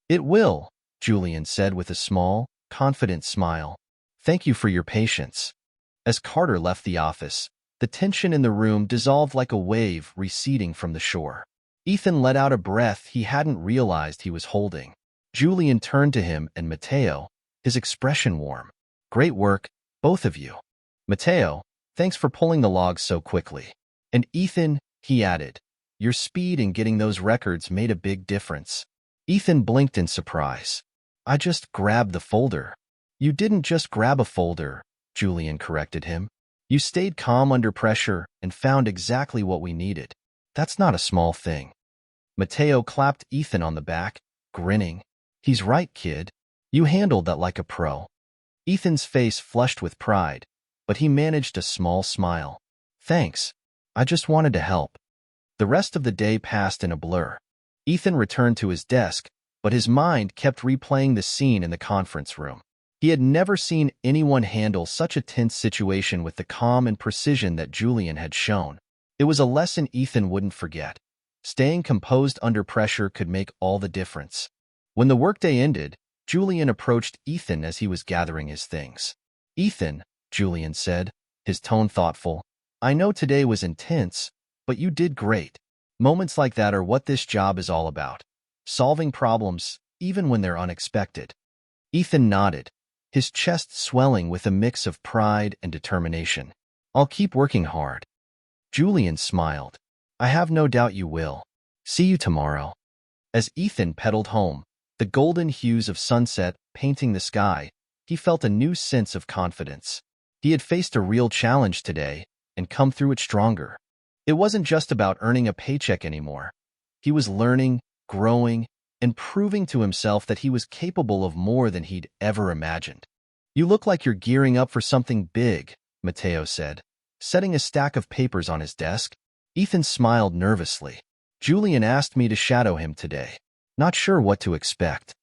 "It will," Julian said with a small, confident smile. "Thank you for your patience." As Carter left the office, the tension in the room dissolved like a wave receding from the shore. Ethan let out a breath he hadn't realized he was holding. Julian turned to him and Matteo, his expression warm. "Great work, both of you. Matteo, thanks for pulling the logs so quickly. And Ethan," he added, "your speed in getting those records made a big difference." Ethan blinked in surprise. "I just grabbed the folder." "You didn't just grab a folder," Julian corrected him. "You stayed calm under pressure and found exactly what we needed. That's not a small thing." Matteo clapped Ethan on the back, grinning. "He's right, kid. You handled that like a pro." Ethan's face flushed with pride, but he managed a small smile. "Thanks. I just wanted to help." The rest of the day passed in a blur. Ethan returned to his desk, but his mind kept replaying the scene in the conference room. He had never seen anyone handle such a tense situation with the calm and precision that Julian had shown. It was a lesson Ethan wouldn't forget. Staying composed under pressure could make all the difference. When the workday ended, Julian approached Ethan as he was gathering his things. "Ethan," Julian said, his tone thoughtful, "I know today was intense, but you did great. Moments like that are what this job is all about. Solving problems, even when they're unexpected." Ethan nodded, his chest swelling with a mix of pride and determination. "I'll keep working hard." Julian smiled. "I have no doubt you will. See you tomorrow." As Ethan pedaled home, the golden hues of sunset painting the sky, he felt a new sense of confidence. He had faced a real challenge today and come through it stronger. It wasn't just about earning a paycheck anymore. He was learning, growing, and proving to himself that he was capable of more than he'd ever imagined. "You look like you're gearing up for something big," Matteo said, setting a stack of papers on his desk. Ethan smiled nervously. "Julian asked me to shadow him today. Not sure what to expect."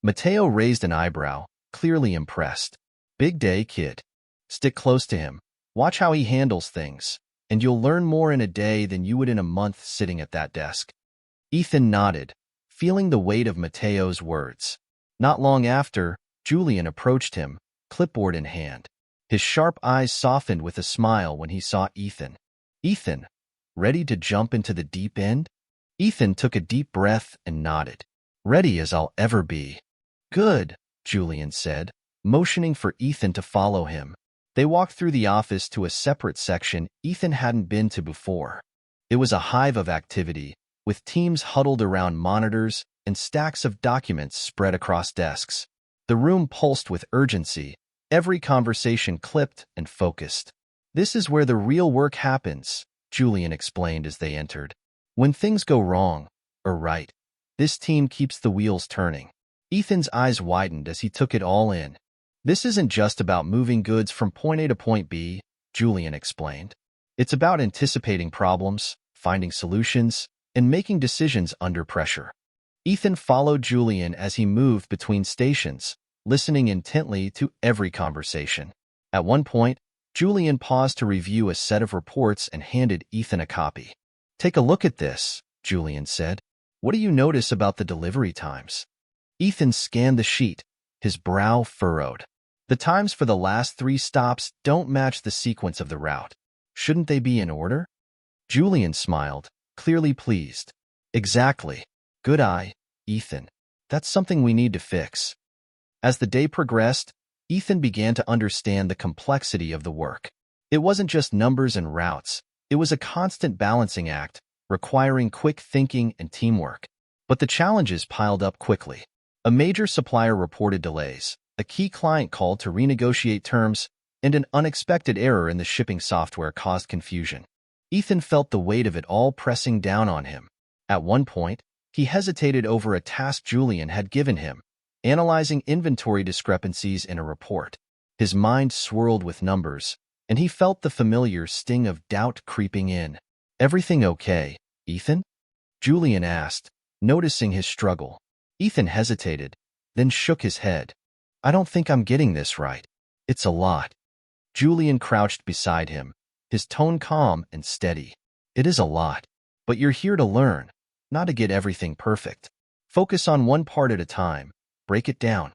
Matteo raised an eyebrow, clearly impressed. "Big day, kid. Stick close to him. Watch how he handles things, and you'll learn more in a day than you would in a month sitting at that desk." Ethan nodded, feeling the weight of Matteo's words. Not long after, Julian approached him, clipboard in hand. His sharp eyes softened with a smile when he saw Ethan. "Ethan, ready to jump into the deep end?" Ethan took a deep breath and nodded. "Ready as I'll ever be." "Good," Julian said, motioning for Ethan to follow him. They walked through the office to a separate section Ethan hadn't been to before. It was a hive of activity, with teams huddled around monitors and stacks of documents spread across desks. The room pulsed with urgency, every conversation clipped and focused. "This is where the real work happens," Julian explained as they entered. "When things go wrong, or right, this team keeps the wheels turning." Ethan's eyes widened as he took it all in. "This isn't just about moving goods from point A to point B," Julian explained. "It's about anticipating problems, finding solutions, and making decisions under pressure." Ethan followed Julian as he moved between stations, listening intently to every conversation. At one point, Julian paused to review a set of reports and handed Ethan a copy. "Take a look at this," Julian said. "What do you notice about the delivery times?" Ethan scanned the sheet, his brow furrowed. "The times for the last 3 stops don't match the sequence of the route. Shouldn't they be in order?" Julian smiled, clearly pleased. "Exactly. Good eye, Ethan. That's something we need to fix." As the day progressed, Ethan began to understand the complexity of the work. It wasn't just numbers and routes. It was a constant balancing act, requiring quick thinking and teamwork. But the challenges piled up quickly. A major supplier reported delays, a key client called to renegotiate terms, and an unexpected error in the shipping software caused confusion. Ethan felt the weight of it all pressing down on him. At one point, he hesitated over a task Julian had given him, analyzing inventory discrepancies in a report. His mind swirled with numbers, and he felt the familiar sting of doubt creeping in. "Everything okay, Ethan?" Julian asked, noticing his struggle. Ethan hesitated, then shook his head. "I don't think I'm getting this right. It's a lot." Julian crouched beside him, his tone calm and steady. "It is a lot, but you're here to learn, not to get everything perfect. Focus on one part at a time. Break it down."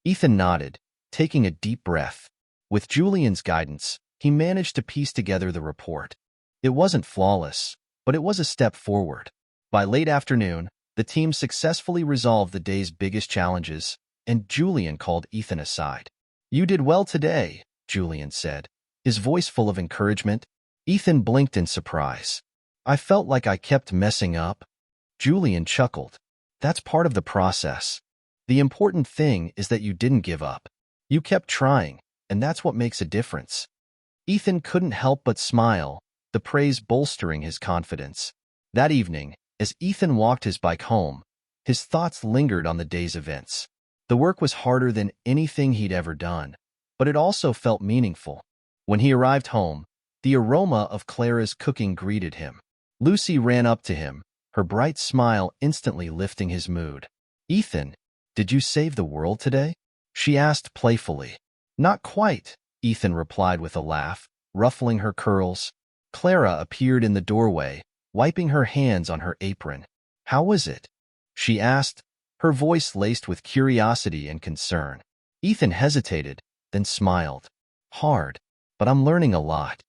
Ethan nodded, taking a deep breath. With Julian's guidance, he managed to piece together the report. It wasn't flawless, but it was a step forward. By late afternoon, the team successfully resolved the day's biggest challenges, and Julian called Ethan aside. "You did well today," Julian said, his voice full of encouragement. Ethan blinked in surprise. "I felt like I kept messing up." Julian chuckled. "That's part of the process. The important thing is that you didn't give up. You kept trying, and that's what makes a difference." Ethan couldn't help but smile, the praise bolstering his confidence. That evening, as Ethan walked his bike home, his thoughts lingered on the day's events. The work was harder than anything he'd ever done, but it also felt meaningful. When he arrived home, the aroma of Clara's cooking greeted him. Lucy ran up to him, her bright smile instantly lifting his mood. "Ethan, did you save the world today?" she asked playfully. "Not quite," Ethan replied with a laugh, ruffling her curls. Clara appeared in the doorway, wiping her hands on her apron. "How was it?" she asked, her voice laced with curiosity and concern. Ethan hesitated, then smiled. "Hard, but I'm learning a lot."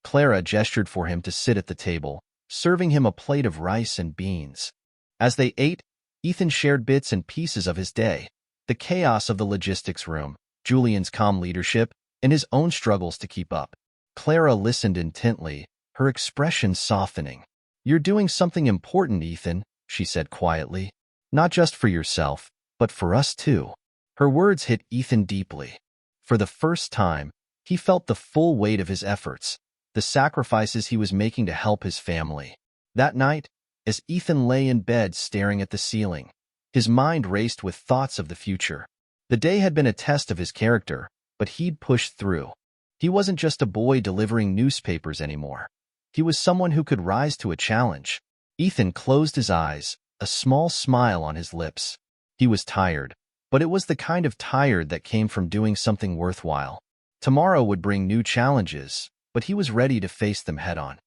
Clara gestured for him to sit at the table, serving him a plate of rice and beans. As they ate, Ethan shared bits and pieces of his day, the chaos of the logistics room, Julian's calm leadership, and his own struggles to keep up. Clara listened intently, her expression softening. "You're doing something important, Ethan," she said quietly. "Not just for yourself, but for us too." Her words hit Ethan deeply. For the first time, he felt the full weight of his efforts, the sacrifices he was making to help his family. That night, as Ethan lay in bed staring at the ceiling, his mind raced with thoughts of the future. The day had been a test of his character, but he'd pushed through. He wasn't just a boy delivering newspapers anymore. He was someone who could rise to a challenge. Ethan closed his eyes, a small smile on his lips. He was tired, but it was the kind of tired that came from doing something worthwhile. Tomorrow would bring new challenges, but he was ready to face them head-on.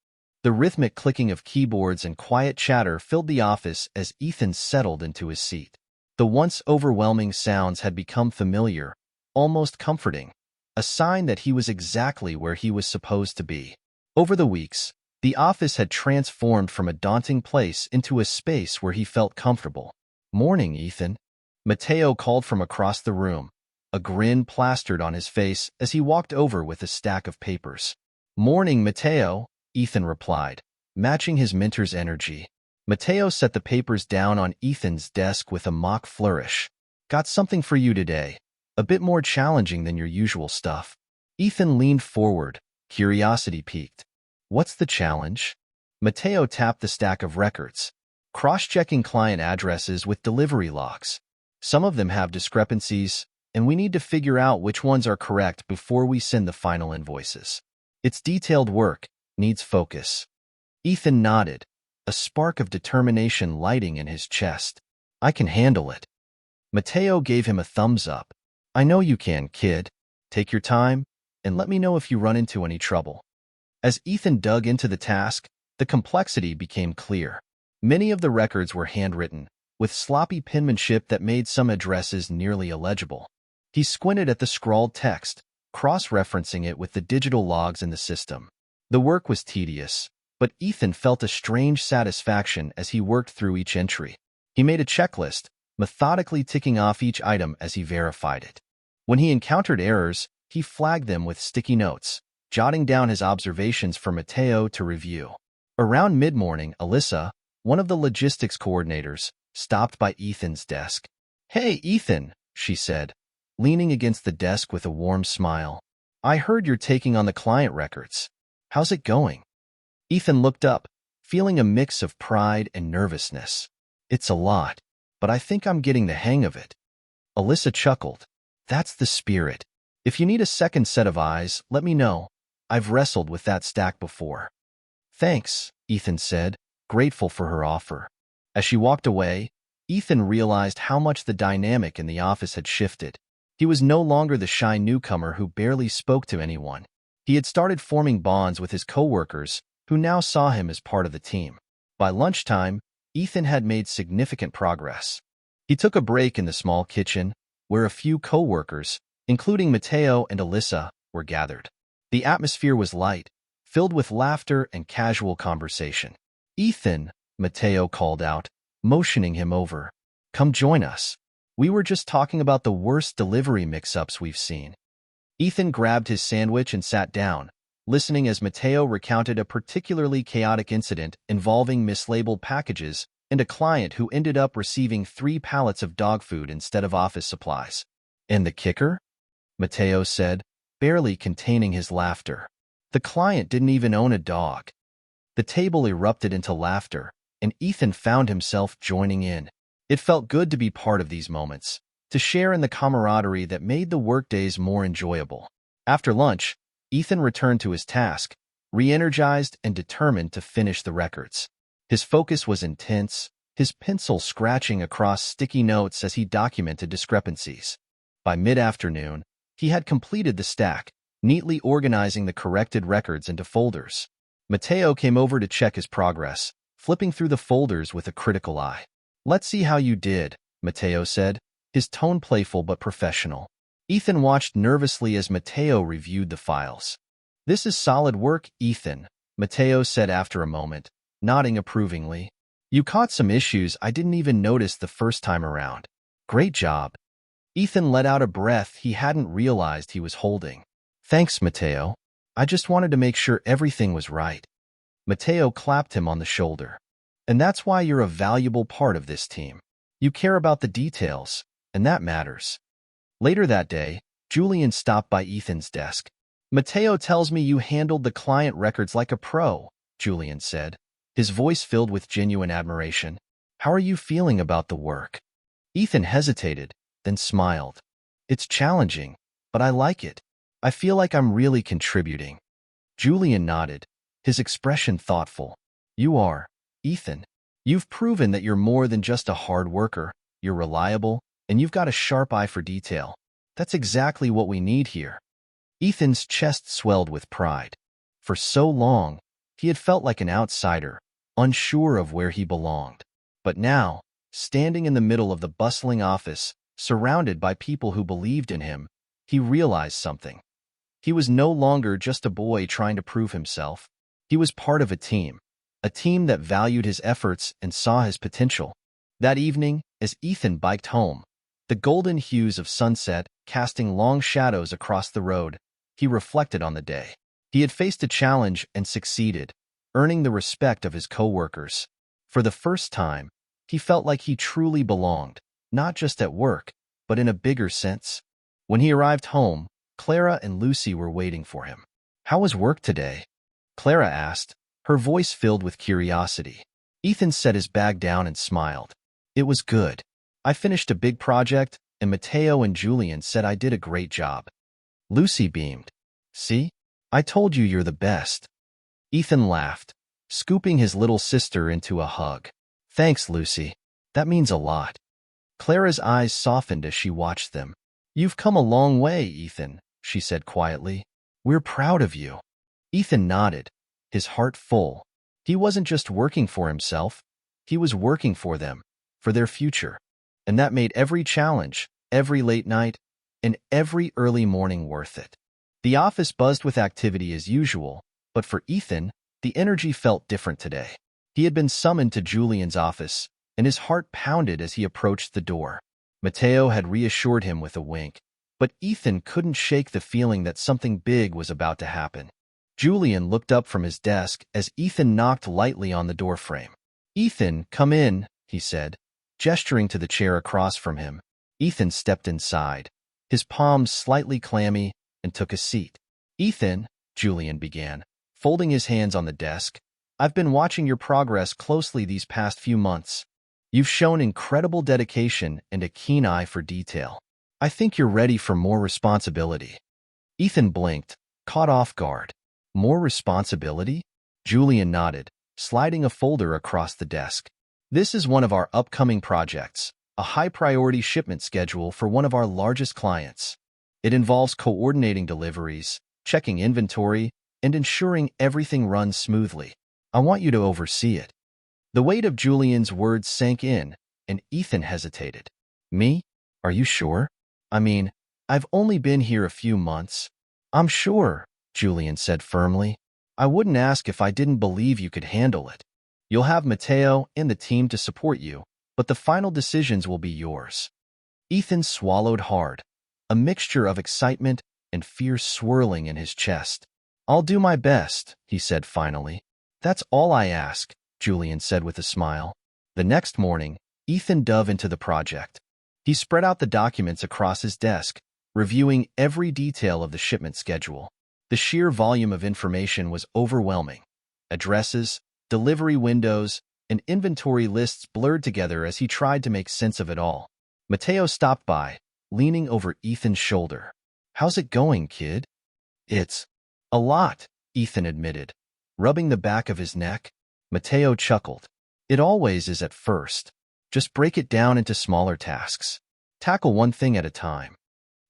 The rhythmic clicking of keyboards and quiet chatter filled the office as Ethan settled into his seat. The once overwhelming sounds had become familiar, almost comforting, a sign that he was exactly where he was supposed to be. Over the weeks, the office had transformed from a daunting place into a space where he felt comfortable. "Morning, Ethan," Mateo called from across the room, a grin plastered on his face as he walked over with a stack of papers. "Morning, Mateo," Ethan replied, matching his mentor's energy. Mateo set the papers down on Ethan's desk with a mock flourish. "Got something for you today, a bit more challenging than your usual stuff." Ethan leaned forward, curiosity piqued. "What's the challenge?" Mateo tapped the stack of records, cross-checking client addresses with delivery logs. "Some of them have discrepancies, and we need to figure out which ones are correct before we send the final invoices. It's detailed work, needs focus." Ethan nodded, a spark of determination lighting in his chest. "I can handle it." Mateo gave him a thumbs up. "I know you can, kid. Take your time, and let me know if you run into any trouble." As Ethan dug into the task, the complexity became clear. Many of the records were handwritten, with sloppy penmanship that made some addresses nearly illegible. He squinted at the scrawled text, cross-referencing it with the digital logs in the system. The work was tedious, but Ethan felt a strange satisfaction as he worked through each entry. He made a checklist, methodically ticking off each item as he verified it. When he encountered errors, he flagged them with sticky notes, jotting down his observations for Matteo to review. Around mid-morning, Alyssa, one of the logistics coordinators, stopped by Ethan's desk. "Hey, Ethan," she said, leaning against the desk with a warm smile. "I heard you're taking on the client records. How's it going?" Ethan looked up, feeling a mix of pride and nervousness. "It's a lot, but I think I'm getting the hang of it." Alyssa chuckled. "That's the spirit. If you need a second set of eyes, let me know. I've wrestled with that stack before." "Thanks," Ethan said, grateful for her offer. As she walked away, Ethan realized how much the dynamic in the office had shifted. He was no longer the shy newcomer who barely spoke to anyone. He had started forming bonds with his coworkers, who now saw him as part of the team. By lunchtime, Ethan had made significant progress. He took a break in the small kitchen, where a few coworkers, including Matteo and Alyssa, were gathered. The atmosphere was light, filled with laughter and casual conversation. "Ethan," Matteo called out, motioning him over. "Come join us. We were just talking about the worst delivery mix-ups we've seen." Ethan grabbed his sandwich and sat down, listening as Matteo recounted a particularly chaotic incident involving mislabeled packages and a client who ended up receiving 3 pallets of dog food instead of office supplies. "And the kicker?" Matteo said, barely containing his laughter. "The client didn't even own a dog." The table erupted into laughter, and Ethan found himself joining in. It felt good to be part of these moments, to share in the camaraderie that made the workdays more enjoyable. After lunch, Ethan returned to his task, re-energized and determined to finish the records. His focus was intense, his pencil scratching across sticky notes as he documented discrepancies. By mid-afternoon, he had completed the stack, neatly organizing the corrected records into folders. Matteo came over to check his progress, flipping through the folders with a critical eye. "Let's see how you did," Matteo said, his tone playful but professional. Ethan watched nervously as Matteo reviewed the files. "This is solid work, Ethan," Matteo said after a moment, nodding approvingly. "You caught some issues I didn't even notice the first time around. Great job." Ethan let out a breath he hadn't realized he was holding. "Thanks, Matteo. I just wanted to make sure everything was right." Matteo clapped him on the shoulder. "And that's why you're a valuable part of this team. You care about the details, and that matters." Later that day, Julian stopped by Ethan's desk. "Matteo tells me you handled the client records like a pro," Julian said, his voice filled with genuine admiration. "How are you feeling about the work?" Ethan hesitated, then smiled. "It's challenging, but I like it. I feel like I'm really contributing." Julian nodded, his expression thoughtful. "You are, Ethan. You've proven that you're more than just a hard worker. You're reliable, and you've got a sharp eye for detail. That's exactly what we need here." Ethan's chest swelled with pride. For so long, he had felt like an outsider, unsure of where he belonged. But now, standing in the middle of the bustling office, surrounded by people who believed in him, he realized something. He was no longer just a boy trying to prove himself. He was part of a team that valued his efforts and saw his potential. That evening, as Ethan biked home, the golden hues of sunset casting long shadows across the road, he reflected on the day. He had faced a challenge and succeeded, earning the respect of his coworkers. For the first time, he felt like he truly belonged, not just at work, but in a bigger sense. When he arrived home, Clara and Lucy were waiting for him. "How was work today?" Clara asked, her voice filled with curiosity. Ethan set his bag down and smiled. "It was good. I finished a big project, and Matteo and Julian said I did a great job." Lucy beamed. "See? I told you you're the best." Ethan laughed, scooping his little sister into a hug. "Thanks, Lucy. That means a lot." Clara's eyes softened as she watched them. "You've come a long way, Ethan," she said quietly. "We're proud of you." Ethan nodded, his heart full. He wasn't just working for himself, he was working for them, for their future. And that made every challenge, every late night, and every early morning worth it. The office buzzed with activity as usual, but for Ethan, the energy felt different today. He had been summoned to Julian's office, and his heart pounded as he approached the door. Matteo had reassured him with a wink. But Ethan couldn't shake the feeling that something big was about to happen. Julian looked up from his desk as Ethan knocked lightly on the doorframe. "Ethan, come in," he said, gesturing to the chair across from him. Ethan stepped inside, his palms slightly clammy, and took a seat. "Ethan," Julian began, folding his hands on the desk, "I've been watching your progress closely these past few months. You've shown incredible dedication and a keen eye for detail. I think you're ready for more responsibility." Ethan blinked, caught off guard. "More responsibility?" Julian nodded, sliding a folder across the desk. "This is one of our upcoming projects, a high-priority shipment schedule for one of our largest clients. It involves coordinating deliveries, checking inventory, and ensuring everything runs smoothly. I want you to oversee it." The weight of Julian's words sank in, and Ethan hesitated. "Me? Are you sure? I mean, I've only been here a few months." "I'm sure," Julian said firmly. "I wouldn't ask if I didn't believe you could handle it. You'll have Matteo and the team to support you, but the final decisions will be yours." Ethan swallowed hard, a mixture of excitement and fear swirling in his chest. "I'll do my best," he said finally. "That's all I ask," Julian said with a smile. The next morning, Ethan dove into the project. He spread out the documents across his desk, reviewing every detail of the shipment schedule. The sheer volume of information was overwhelming. Addresses, delivery windows, and inventory lists blurred together as he tried to make sense of it all. Matteo stopped by, leaning over Ethan's shoulder. "How's it going, kid?" "It's a lot," Ethan admitted, rubbing the back of his neck. Matteo chuckled. "It always is at first. Just break it down into smaller tasks. Tackle one thing at a time."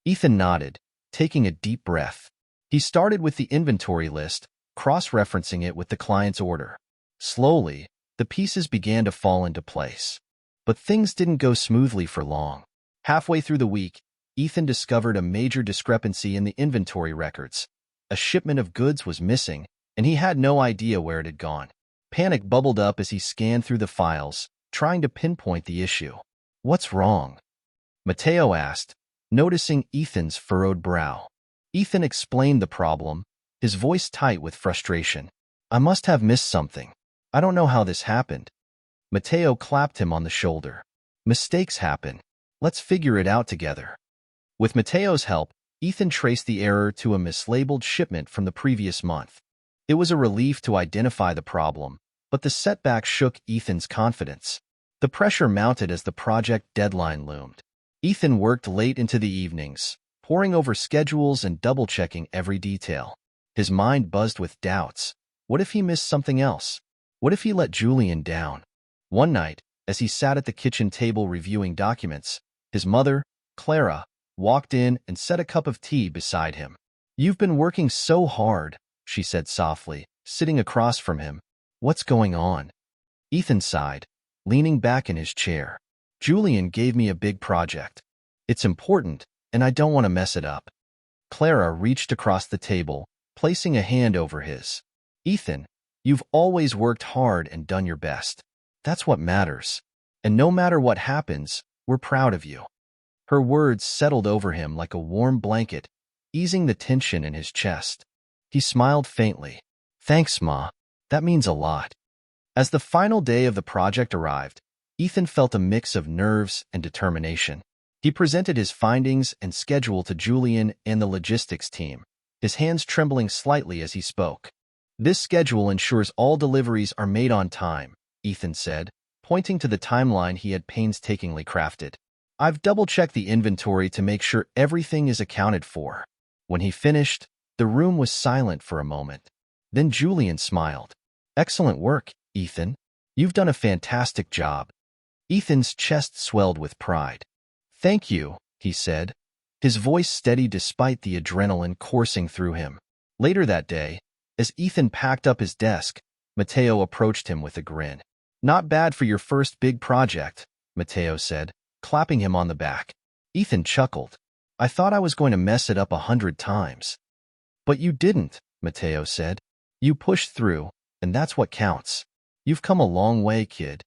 Ethan nodded, taking a deep breath. He started with the inventory list, cross-referencing it with the client's order. Slowly, the pieces began to fall into place. But things didn't go smoothly for long. Halfway through the week, Ethan discovered a major discrepancy in the inventory records. A shipment of goods was missing, and he had no idea where it had gone. Panic bubbled up as he scanned through the files, trying to pinpoint the issue. "What's wrong?" Matteo asked, noticing Ethan's furrowed brow. Ethan explained the problem, his voice tight with frustration. "I must have missed something. I don't know how this happened." Matteo clapped him on the shoulder. "Mistakes happen. Let's figure it out together." With Matteo's help, Ethan traced the error to a mislabeled shipment from the previous month. It was a relief to identify the problem, but the setback shook Ethan's confidence. The pressure mounted as the project deadline loomed. Ethan worked late into the evenings, poring over schedules and double-checking every detail. His mind buzzed with doubts. What if he missed something else? What if he let Julian down? One night, as he sat at the kitchen table reviewing documents, his mother, Clara, walked in and set a cup of tea beside him. "You've been working so hard," she said softly, sitting across from him. "What's going on?" Ethan sighed, leaning back in his chair. "Julian gave me a big project. It's important, and I don't want to mess it up." Clara reached across the table, placing a hand over his. "Ethan, you've always worked hard and done your best. That's what matters. And no matter what happens, we're proud of you." Her words settled over him like a warm blanket, easing the tension in his chest. He smiled faintly. "Thanks, Ma. That means a lot." As the final day of the project arrived, Ethan felt a mix of nerves and determination. He presented his findings and schedule to Julian and the logistics team, his hands trembling slightly as he spoke. "This schedule ensures all deliveries are made on time," Ethan said, pointing to the timeline he had painstakingly crafted. "I've double-checked the inventory to make sure everything is accounted for." When he finished, the room was silent for a moment. Then Julian smiled. "Excellent work, Ethan. You've done a fantastic job." Ethan's chest swelled with pride. "Thank you," he said, his voice steady despite the adrenaline coursing through him. Later that day, as Ethan packed up his desk, Matteo approached him with a grin. "Not bad for your first big project," Matteo said, clapping him on the back. Ethan chuckled. "I thought I was going to mess it up 100 times." "But you didn't," Matteo said. "You pushed through, and that's what counts. You've come a long way, kid."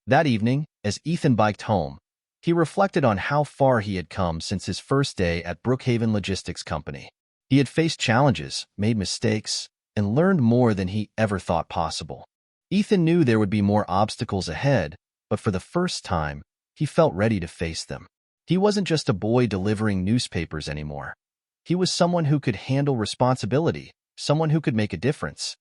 That evening, as Ethan biked home, He reflected on how far he had come since his first day at Brookhaven Logistics Company. He had faced challenges, made mistakes, and learned more than he ever thought possible. Ethan knew there would be more obstacles ahead, but for the first time, he felt ready to face them. He wasn't just a boy delivering newspapers anymore. He was someone who could handle responsibility, someone who could make a difference.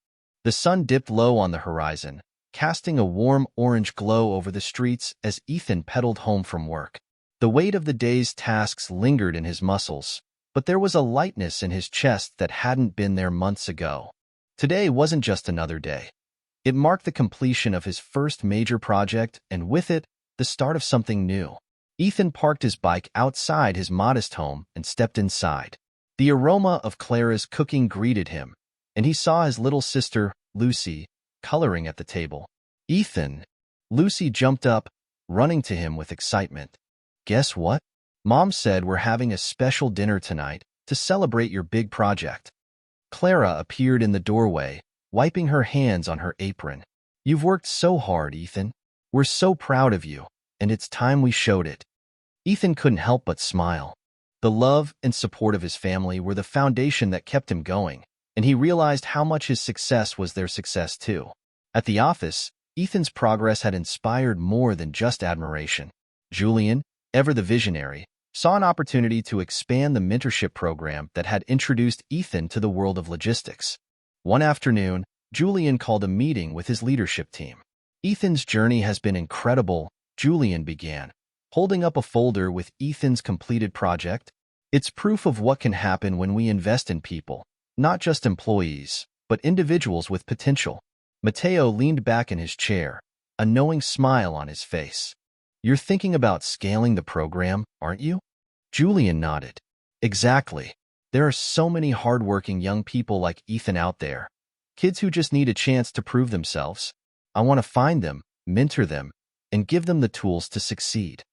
The sun dipped low on the horizon, casting a warm orange glow over the streets as Ethan pedaled home from work. The weight of the day's tasks lingered in his muscles, but there was a lightness in his chest that hadn't been there months ago. Today wasn't just another day. It marked the completion of his first major project, and with it, the start of something new. Ethan parked his bike outside his modest home and stepped inside. The aroma of Clara's cooking greeted him, and he saw his little sister, Lucy, coloring at the table. "Ethan!" Lucy jumped up, running to him with excitement. "Guess what? Mom said we're having a special dinner tonight to celebrate your big project." Clara appeared in the doorway, wiping her hands on her apron. "You've worked so hard, Ethan. We're so proud of you, and it's time we showed it." Ethan couldn't help but smile. The love and support of his family were the foundation that kept him going, and he realized how much his success was their success too. At the office, Ethan's progress had inspired more than just admiration. Julian, ever the visionary, saw an opportunity to expand the mentorship program that had introduced Ethan to the world of logistics. One afternoon, Julian called a meeting with his leadership team. "Ethan's journey has been incredible," Julian began, holding up a folder with Ethan's completed project. "It's proof of what can happen when we invest in people, not just employees, but individuals with potential." Matteo leaned back in his chair, a knowing smile on his face. "You're thinking about scaling the program, aren't you?" Julian nodded. "Exactly. There are so many hardworking young people like Ethan out there, kids who just need a chance to prove themselves. I want to find them, mentor them, and give them the tools to succeed."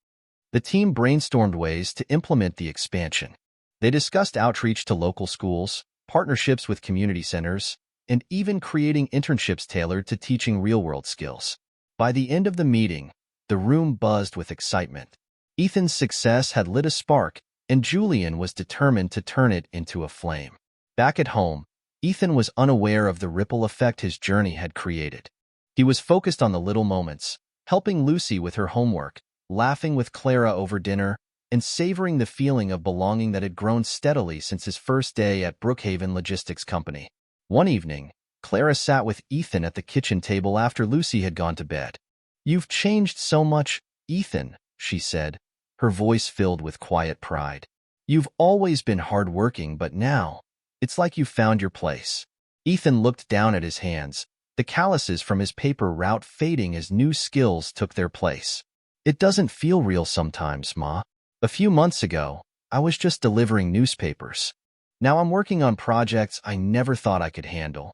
The team brainstormed ways to implement the expansion. They discussed outreach to local schools, partnerships with community centers, and even creating internships tailored to teaching real-world skills. By the end of the meeting, the room buzzed with excitement. Ethan's success had lit a spark, and Julian was determined to turn it into a flame. Back at home, Ethan was unaware of the ripple effect his journey had created. He was focused on the little moments, helping Lucy with her homework, laughing with Clara over dinner, and savoring the feeling of belonging that had grown steadily since his first day at Brookhaven Logistics Company. One evening, Clara sat with Ethan at the kitchen table after Lucy had gone to bed. "You've changed so much, Ethan," she said, her voice filled with quiet pride. "You've always been hardworking, but now, it's like you've found your place." Ethan looked down at his hands, the calluses from his paper route fading as new skills took their place. "It doesn't feel real sometimes, Ma. A few months ago, I was just delivering newspapers. Now I'm working on projects I never thought I could handle."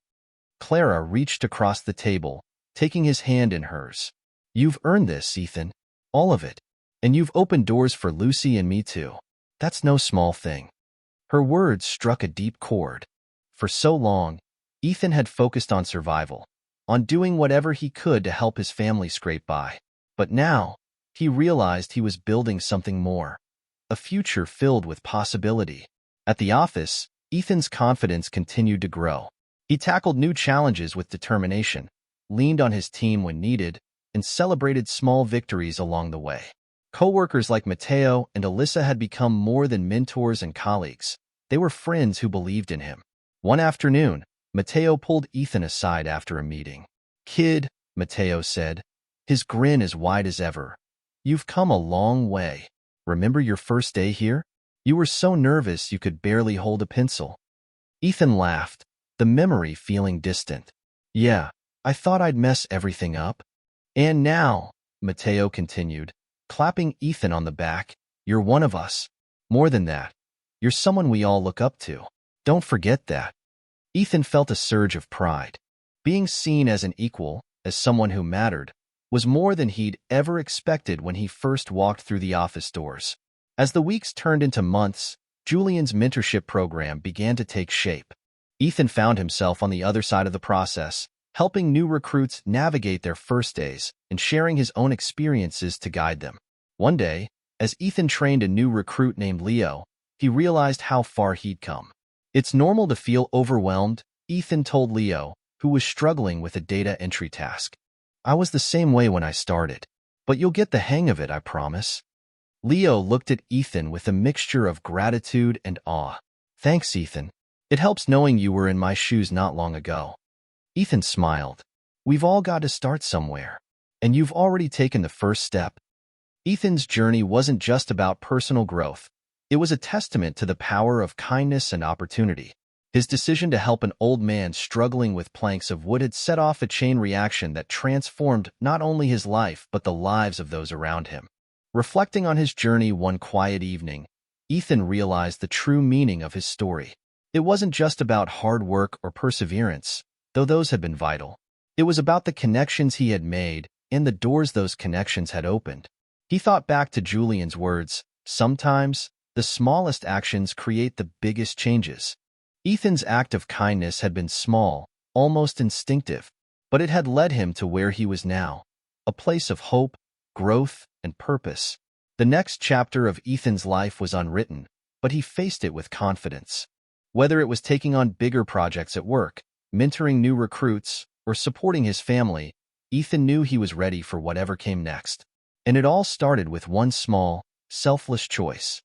Clara reached across the table, taking his hand in hers. "You've earned this, Ethan. All of it. And you've opened doors for Lucy and me too. That's no small thing." Her words struck a deep chord. For so long, Ethan had focused on survival, on doing whatever he could to help his family scrape by. But now, he realized he was building something more, a future filled with possibility. At the office, Ethan's confidence continued to grow. He tackled new challenges with determination, leaned on his team when needed, and celebrated small victories along the way. Coworkers like Matteo and Alyssa had become more than mentors and colleagues. They were friends who believed in him. One afternoon, Matteo pulled Ethan aside after a meeting. "Kid," Matteo said, his grin as wide as ever, "you've come a long way. Remember your first day here? You were so nervous you could barely hold a pencil." Ethan laughed, the memory feeling distant. "Yeah, I thought I'd mess everything up." "And now," Matteo continued, clapping Ethan on the back, "you're one of us. More than that, you're someone we all look up to. Don't forget that." Ethan felt a surge of pride. Being seen as an equal, as someone who mattered, was more than he'd ever expected when he first walked through the office doors. As the weeks turned into months, Julian's mentorship program began to take shape. Ethan found himself on the other side of the process, helping new recruits navigate their first days and sharing his own experiences to guide them. One day, As Ethan trained a new recruit named Leo, he realized how far he'd come. "It's normal to feel overwhelmed," Ethan told Leo, who was struggling with a data entry task. "I was the same way when I started. But you'll get the hang of it, I promise." Leo looked at Ethan with a mixture of gratitude and awe. "Thanks, Ethan. It helps knowing you were in my shoes not long ago." Ethan smiled. "We've all got to start somewhere. And you've already taken the first step." Ethan's journey wasn't just about personal growth. It was a testament to the power of kindness and opportunity. His decision to help an old man struggling with planks of wood had set off a chain reaction that transformed not only his life but the lives of those around him. Reflecting on his journey one quiet evening, Ethan realized the true meaning of his story. It wasn't just about hard work or perseverance, though those had been vital. It was about the connections he had made and the doors those connections had opened. He thought back to Julian's words, "Sometimes, the smallest actions create the biggest changes." Ethan's act of kindness had been small, almost instinctive, but it had led him to where he was now, a place of hope, growth, and purpose. The next chapter of Ethan's life was unwritten, but he faced it with confidence. Whether it was taking on bigger projects at work, mentoring new recruits, or supporting his family, Ethan knew he was ready for whatever came next. And it all started with one small, selfless choice.